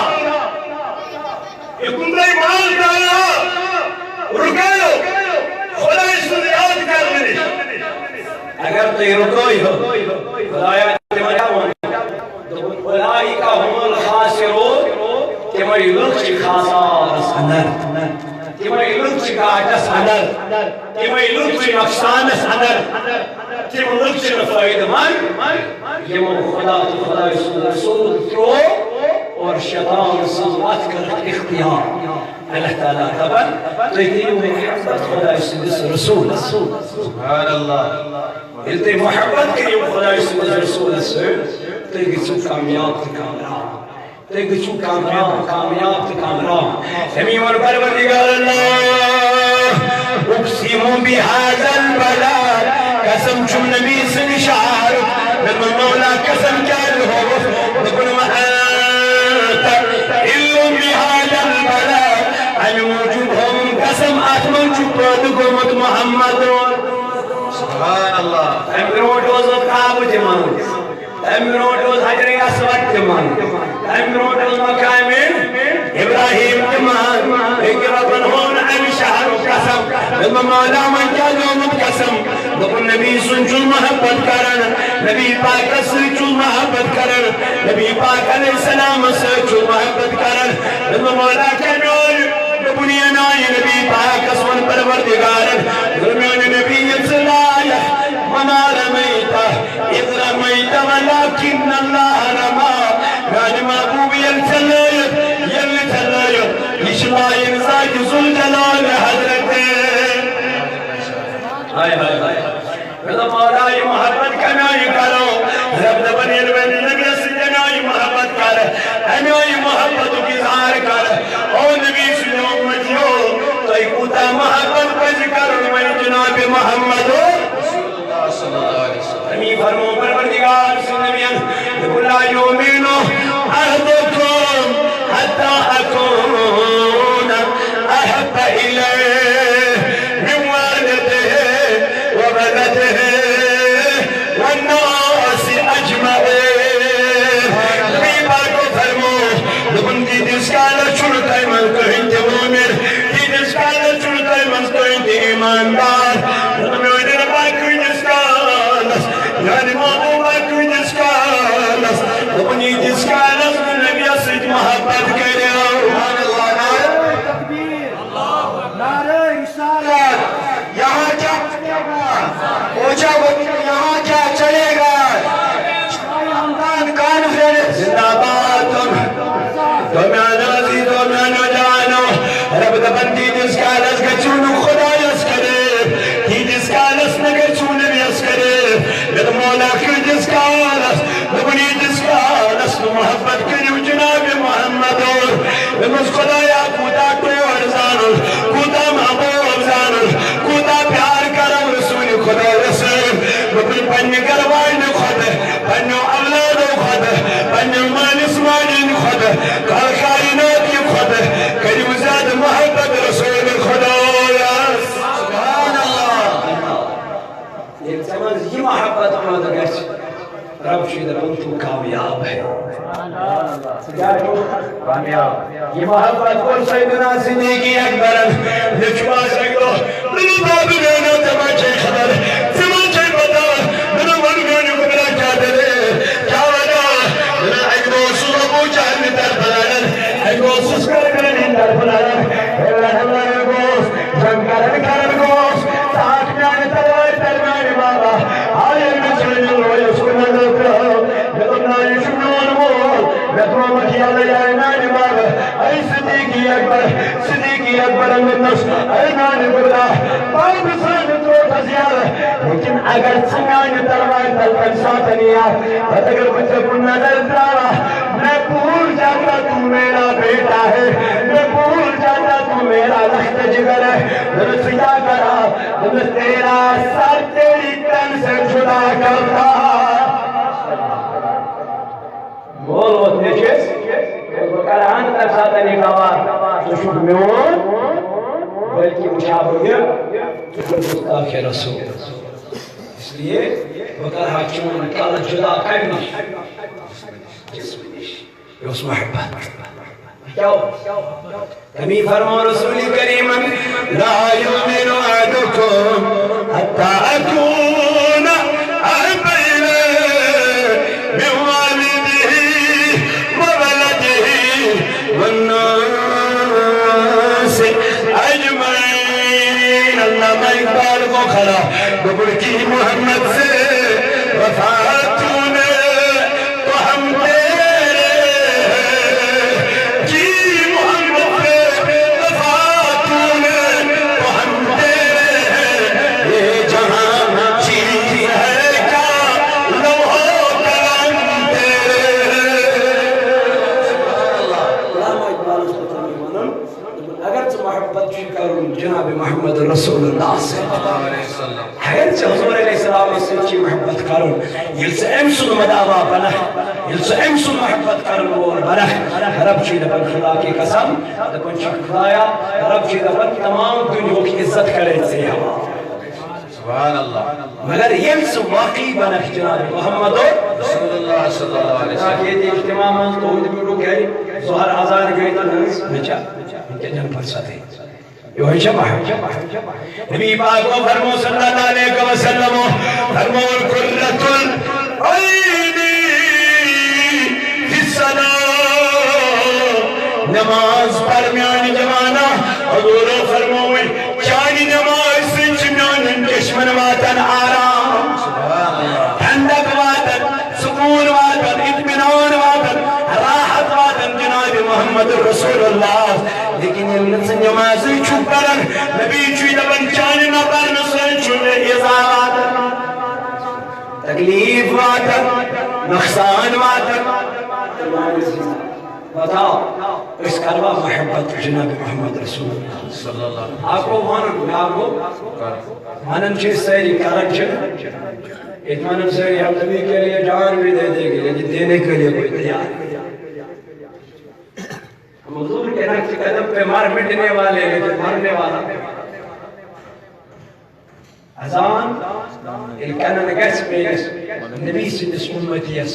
یتن تیم مال ڈالنا رکانو خدای سے یاد کرنے نش اگر تی رکوئی ہو خدایا اولئک هم الخاسرون تمہاری لوگ چی خاسار سندر تمہاری لوگ چی گاٹا سندر تمہاری لوگ چی نقصان سندر تمہاری لوگ چی نفائد من یہ خدا تو خدا رسول ترو اور شیطان سنوات کر اختیار اللہ تعالیٰ خبر تو یہ محبت خدا رسول سبحان اللہ یہ محبت کریم خدا رسول سے تو یہ کامیاب تھی کامران تو یہ کامیاب تھی کامران ہمیں اور پروردگار اللہ اقسم بهذا البلد قسم چون نبی سے نشار من مولا قسم کر ہو بکن محاتا علم بهذا البلد ان موجود ہم قسم آتمن چپا دکمت محمد سبحان اللہ امروٹ وزد قابو جمانو امروٹ وزد حجر اسود جمانو امروٹ وزد مقامین ابراہیم جمان ایک ربن ہون ام شہر قسم علم مولا من جاگومت قسم دکن نبی سنچل محبت کرن نبی پاک سنچل محبت کرن نبی پاک علیہ السلام سنچل محبت کرن علم مولا کنول دبنی نائی نبی پاک اسون پروردگارن درمیان نبی صلاح وما رميت إذ رميت ولكن الله رمى يعني محبوب يلتلايت يشبه ينزاج ذو الجلال حضرته هاي رضا مولاي محبت کنائی کرو رب دبنی الوین نبی سجنائی محبت کر ہمیں محبت کی ظاہر کر او نبی سجنو مجھو تو ایک کوتا محبت کا ذکر میں جناب محمد ہمیں فرمو پروردگار سنبیان لکل لا یومینو احدکم حتی اکون احب الیہ من والده وولده والناس اجمعین نبی پاک فرمو لکن دی دسکالا چھوڑتا ایمان کو انت مومن دی دسکالا چھوڑتا ایمان کو انت ایماندار نبی پاک کو دسکالا یعنی محبوبہ کو دسکالا لکنی دسکالا نبی اسد محبت کرے سبحان اللہ نعرہ تکبیر نعرہ رسالت یہاں کیا چلے گا اوچا یہاں کیا چلے گا ہمدان کانفرنس زندہ باد تم نازی تم جانو رب دبندی دسکالس گچونو خدا یس کرے ہی دسکالس نگچون بیس کرے لد مولا کی دسکالس لبنی دسکالس محبت کریو جناب محمد بمس خدا یا کوتا ٹور زانل کوتا محبوب زانل کوتا پیار کرم رسول خدا رسول بکل پنی گروائن خدا پنیو اولاد خدا پنیو مان اسمانین خدا کار کائنات کی خدا کریم زیاد محبت رسول خدا سبحان اللہ ایک زمان یہ محبت آمد گرچ رب شید رب تو کامیاب ہے یہ محبت کو سیدنا صدیقی اکبر لچما سکو منو باب دینا تماچے خبر تماچے بتا منو من گونی کو میرا کیا دلے کیا وجہ منو اگو سوربو چاہنے در بلارن اگو سسکر کرنی در بلارن اللہ ہمارے گوس جنگ کرن گوس ساتھ میں آنے تلوائے ترمانی بابا آئے میں چلنے لوئے اس کو نظر کرو جلنا یشنون مول لکھو مکیا لیا نانی بابا اے صدیقی اکبر النفس اے نانی بردہ باب سان تو تزیار لیکن اگر سنگانی تلوائے تلکن ساتنیا اگر مجھے کو نظر دارا میں بھول جاتا تو میرا بیٹا ہے میں بھول جاتا تو میرا لخت جگر ہے درست کیا کرا درست تیرا سر تیری تن سے جدا کرتا تنی کار تو شو میون بلکہ مشابہ تو گستاخ رسول اس لیے وقرها چون کل جدا کرنا جسم نش یہ اس محبت کمی فرمو رسول کریم لا یؤمن احدکم حتی اکون احب الیہ من والدہ وولدہ والناس اجمعین علامہ اقبال کو کھڑا ببر کی محمد سے وفاتوں نے تو ہم تیرے جی محمد سے وفاتوں نے تو ہم تیرے یہ جہاں چیز ہے کیا لوہو کلام تیرے علامہ اقبال اس کو ترمی مانن اگر تو محبت کروں جناب محمد رسول اللہ سے حیر سے حضور علیہ السلام سے چی محبت کروں یل سے امسن مدعوا بنہ یل سے امسن محبت کروں اور بنہ رب چی دبن خدا کی قسم دبن چی خدایا رب چی دبن تمام دنیا کی عزت کرے سے ہوا سبحان اللہ مگر یہ سے واقعی بنہ جناب محمد رسول اللہ صلی اللہ علیہ وسلم یہ اجتماع میں تو بھی لوگ ہے ظہر آزاد گئی تنس بچا ان کے جن پر ساتھ یہ ہے شبہ نبی پاک کو فرمو صلی اللہ علیہ وسلم فرمو قرۃ العین فی الصلاۃ نماز پڑھمیان جوانا حضور فرموئے چانی نماز سنچ میان دشمن واتن آرام ٹھنڈک واتن سکون واتن اطمینان واتن راحت واتن جناب محمد رسول اللہ لیکن یہ لنسن نمازی چھو پرن نبی چھوئی دبن چانی نہ پرن سن چھونے ازاد تکلیف واتن نقصان واتن بتاؤ اس کروا محبت جناب محمد رسول اللہ صلی اللہ علیہ وسلم آپ کو مانن میں آپ کو مانن چیز سیری کرن چھن اتمانن سیری ہم نبی کے لیے جان بھی دے دے گے لیکن دینے کے لیے کوئی تیار حضور کے نقش قدم پہ مار مٹنے والے لیکن مرنے والا اذان الکانن گس پیس نبی سندس امتی اس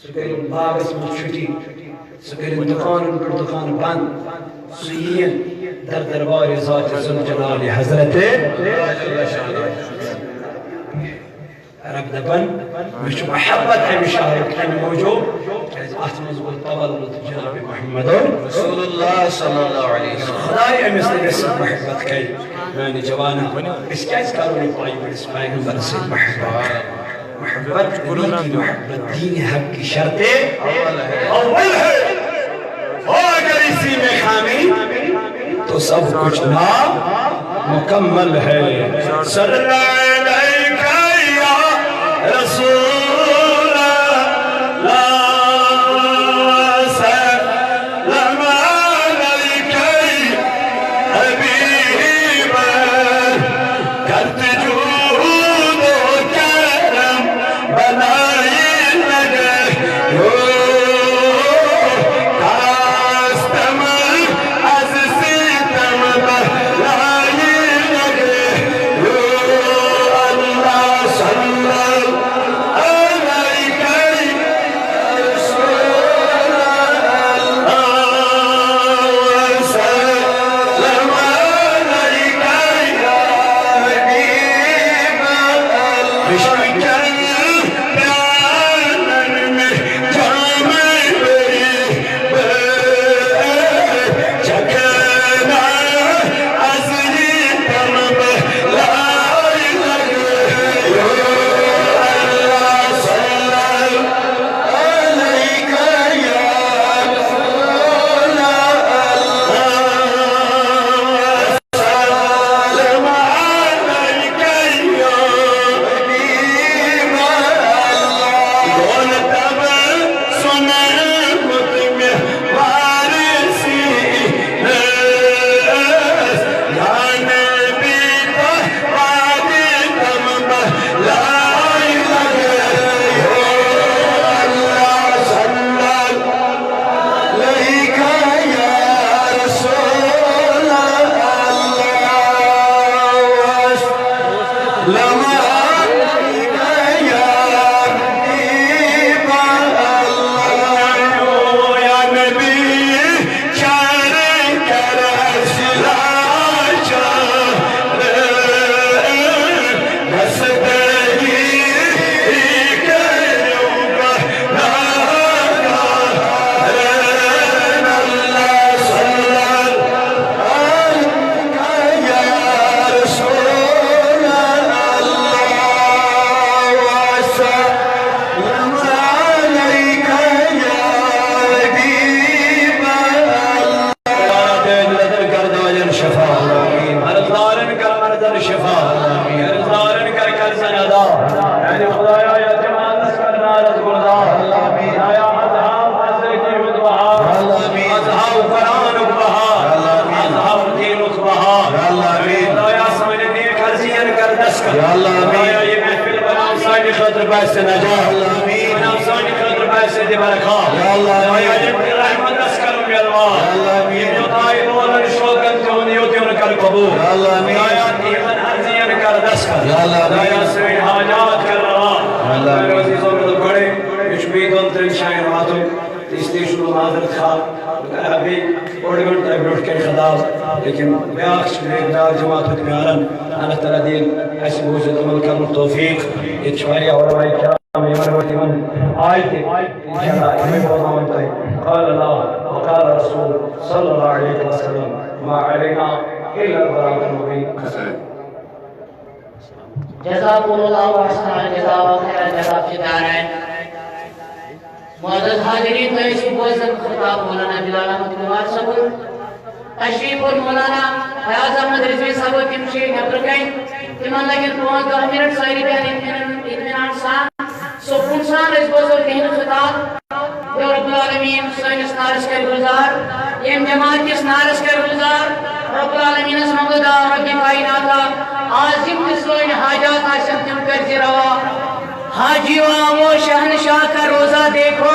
سکرین باغس میں چھٹی سکرین دکان پر دکان بند سیئن در دربار ذات ذوالجلال حضرت رب دبن مش محبت ہے مشاہد کمی موجود آتمز والتولد جناب محمد رسول اللہ صلی اللہ علیہ وسلم خدای امس نبس محبت کئی میں جوانا اس کیا اس کارونی پائی پر اس پیغمبر سے محبت محبت دین حق کی شرط اول ہے اور اگر اسی میں خامی تو سب کچھ نا مکمل ہے صلی اللہ علیہ رسول اللہ سلام علیکہ حبیب کرت جود و کرم بنائی لگے کاستم از ستم بلائی لگے اللہ صلی اللہ لیکن بیاکھ جماعت میارن اللہ تعالیٰ دین ایسی بوجود عمل کرن توفیق یہ چھوڑی علماء کرام یمن و تیمن آئیتے انشاءاللہ ہمیں بولنا ہوتا ہے قال اللہ وقال رسول صلی اللہ علیہ وسلم ما علینا الا البلاغ المبین. جزاکم اللہ احسن الجزاء و خیر الجزاء فی الدارین. معزز حاضرین تو اس بوزن خطاب مولانا بلال احمد کمار صاحب تشریف اور مولانا فیاض احمد رضوی صاحب تمشی نبر کن تمن لگن 15 منٹ ساری بہن اطمینان سان سکون سان اس بوزن تہن خطاب رب العالمین سانس نارس کے گلزار یم جماعت کس نارس کے گلزار رب العالمین اس مغدا رب کائنات عظیم کسوین حاجات آشم تم کر روا. حاجیو آو شہنشاہ کا روزہ دیکھو,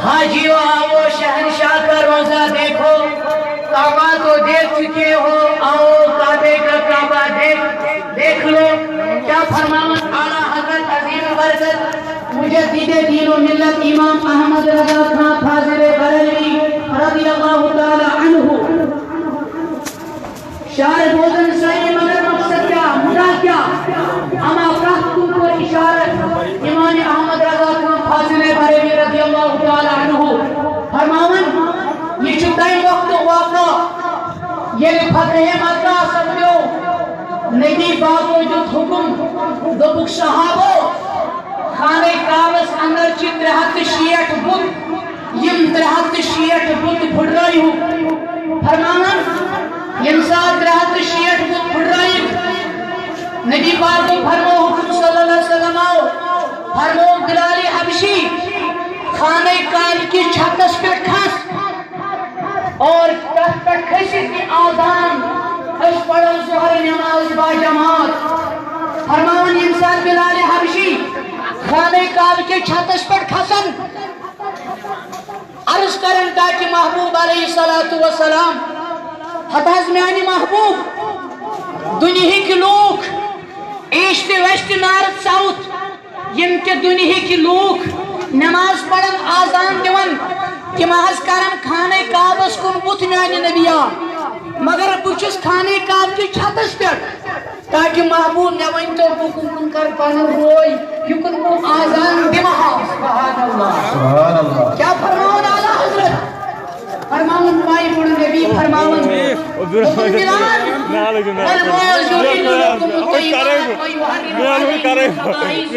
حاجیو آو شہنشاہ کا روزہ دیکھو, کعبہ تو دیکھ چکے ہو, آؤ کعبے کا کعبہ دیکھ لو. کیا فرماون اعلیٰ حضرت عظیم برکت مجدد دین و ملت امام احمد رضا خان فاضل بریلوی رضی اللہ تعالی عنہ. شاعر بوزن صحیح مگر مقصد کیا مدعا کیا اما قحطوں کو اشارت امام احمد رضا خان فاضل بریلوی رضی اللہ تعالی عنہ فرماون یہ چھتائی وقت واقع یہ فتح مکہ سمجھو نبی باقو جو حکم دبک صحابو خانہ کعبس اندر چی 360 بت یم 360 بت پھڑرائی ہوں فرماون ینسان 360 بت پھڑرائی نبی باقو فرمو حکم صلی اللہ علیہ وسلم آؤ فرمو بلال حبشی خانہ کعبہ کی چھتس پر کھس اور تحت پر کھسی کی آذان اس پڑھو ظہر نماز با جماعت. فرماون انسان بلال حبشی خانہ کعبہ کے چھتس پر کھسن عرض کرن تاکہ محبوب علیہ السلام حتاز میانی محبوب دنیا کی لوگ ایشت ویشت نارد ساؤت یم کے دنیا کی لوگ نماز پڑھن آزان دیون کہ محض کرن خانہ کعبہ کن بت میانی نبیا مگر بچس خانہ کعبہ کی چھتس پر تاکہ محبوب نے ون تو بکن کر پن روئی یکن کو آزان دمہا. سبحان اللہ کیا فرماون اعلیٰ حضرت فرماون مائی بڑھ نبی فرماون حکم بلال والموز یرید لکم الطیبات ویحرم الخبائث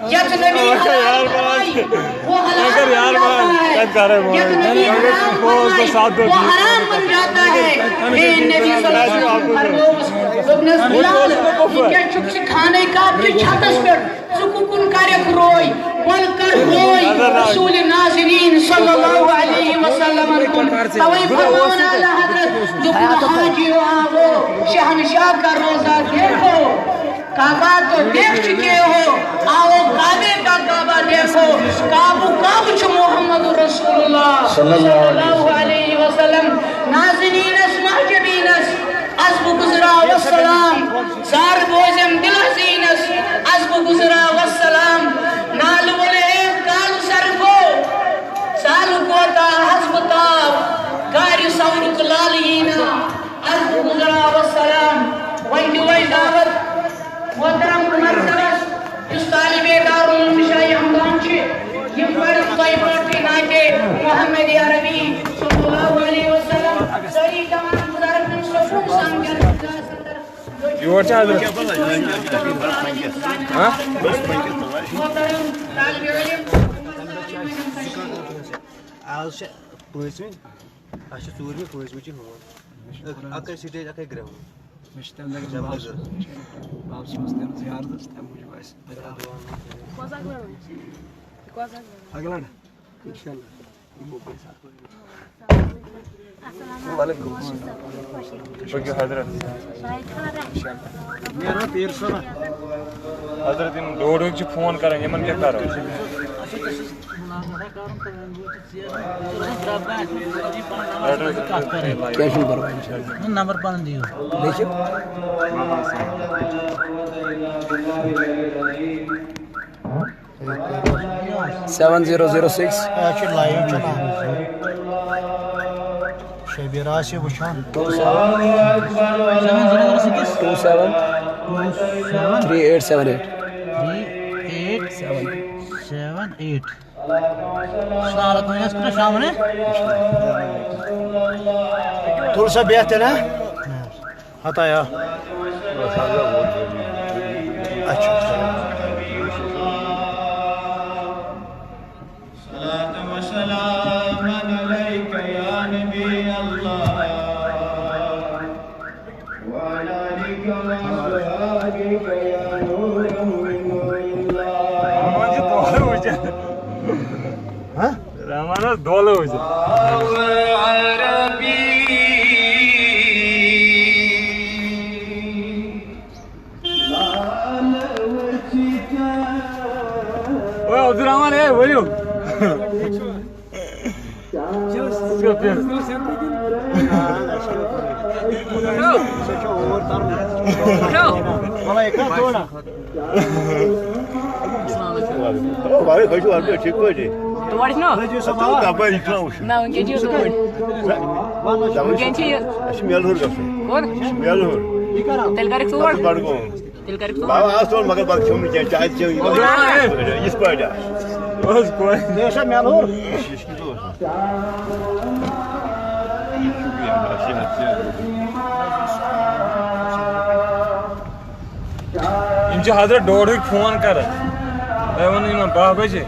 یت نبی حلال فرمائی وہ حلال بن جاتا ہے, یت نبی حرام فرمائی وہ حرام بن جاتا ہے. اے نبی صلی اللہ علیہ وسلم فرموس ابن بلال یہ کیا چک سے کھانے کا اپنی چھتس پر سکون کرک روئی ول کر روئی رسول ناظرین صلی اللہ علیہ وسلم توئی فرمان اعلیٰ حضرت دکھو حاجیو آو شہنشاہ کا روزہ دیکھو, کعبہ تو دیکھ چکے ہو, آؤ کعبے کا کعبہ دیکھو. کعبہ چھ محمد رسول اللہ صلی اللہ علیہ وسلم. ناظرین اس محجبین اس بگزرا والسلام زار بوزم دل حسینس عزب گزرا والسلام نال بولے کال سر کو سالو کوتا حزب تاب گاری سورک لالینا عزب گزرا والسلام وندی وی دعوت محترم مرسلس اس طالب دارالعلوم شاہی ہمدان چھے یہ فرق طیبات کے ناکے محمد عربی صلی اللہ علیہ وسلم سری تمام بزرگ من سفر سانگر یور چھا حضرت ہاں محترم طالب علم آز چھ پٲنٛژمہِ اَسہِ چھِ ژوٗرمہِ پٲنٛژمہِ چھِ ہُم اَکٕے سِٹیج اَکٕے گرٛاوُنٛڈ پٔکِو حضرت حضرت یِم ڈوڈوٕکۍ چھِ فون کران یِمن کیٛاہ کرو نمبر پن دیو 7006 لائیو چلان شبیر آسی وچھان 27 3878 سال کنس کنا شام نے تھوڑا سا بہتر ہے ہتایا اچھا صلاة وسلام عليك يا نبي الله وعلى آلك وأصحابك يا نور من نور الله رحمان دولہٕ وٕچھِتھ عربي اوے عبدالرحمان اے ؤلِو یِم چھِ حضرت ڈوڈٕکۍ فون کران تۄہہِ ووٚنوٕ یِمن 12 بجے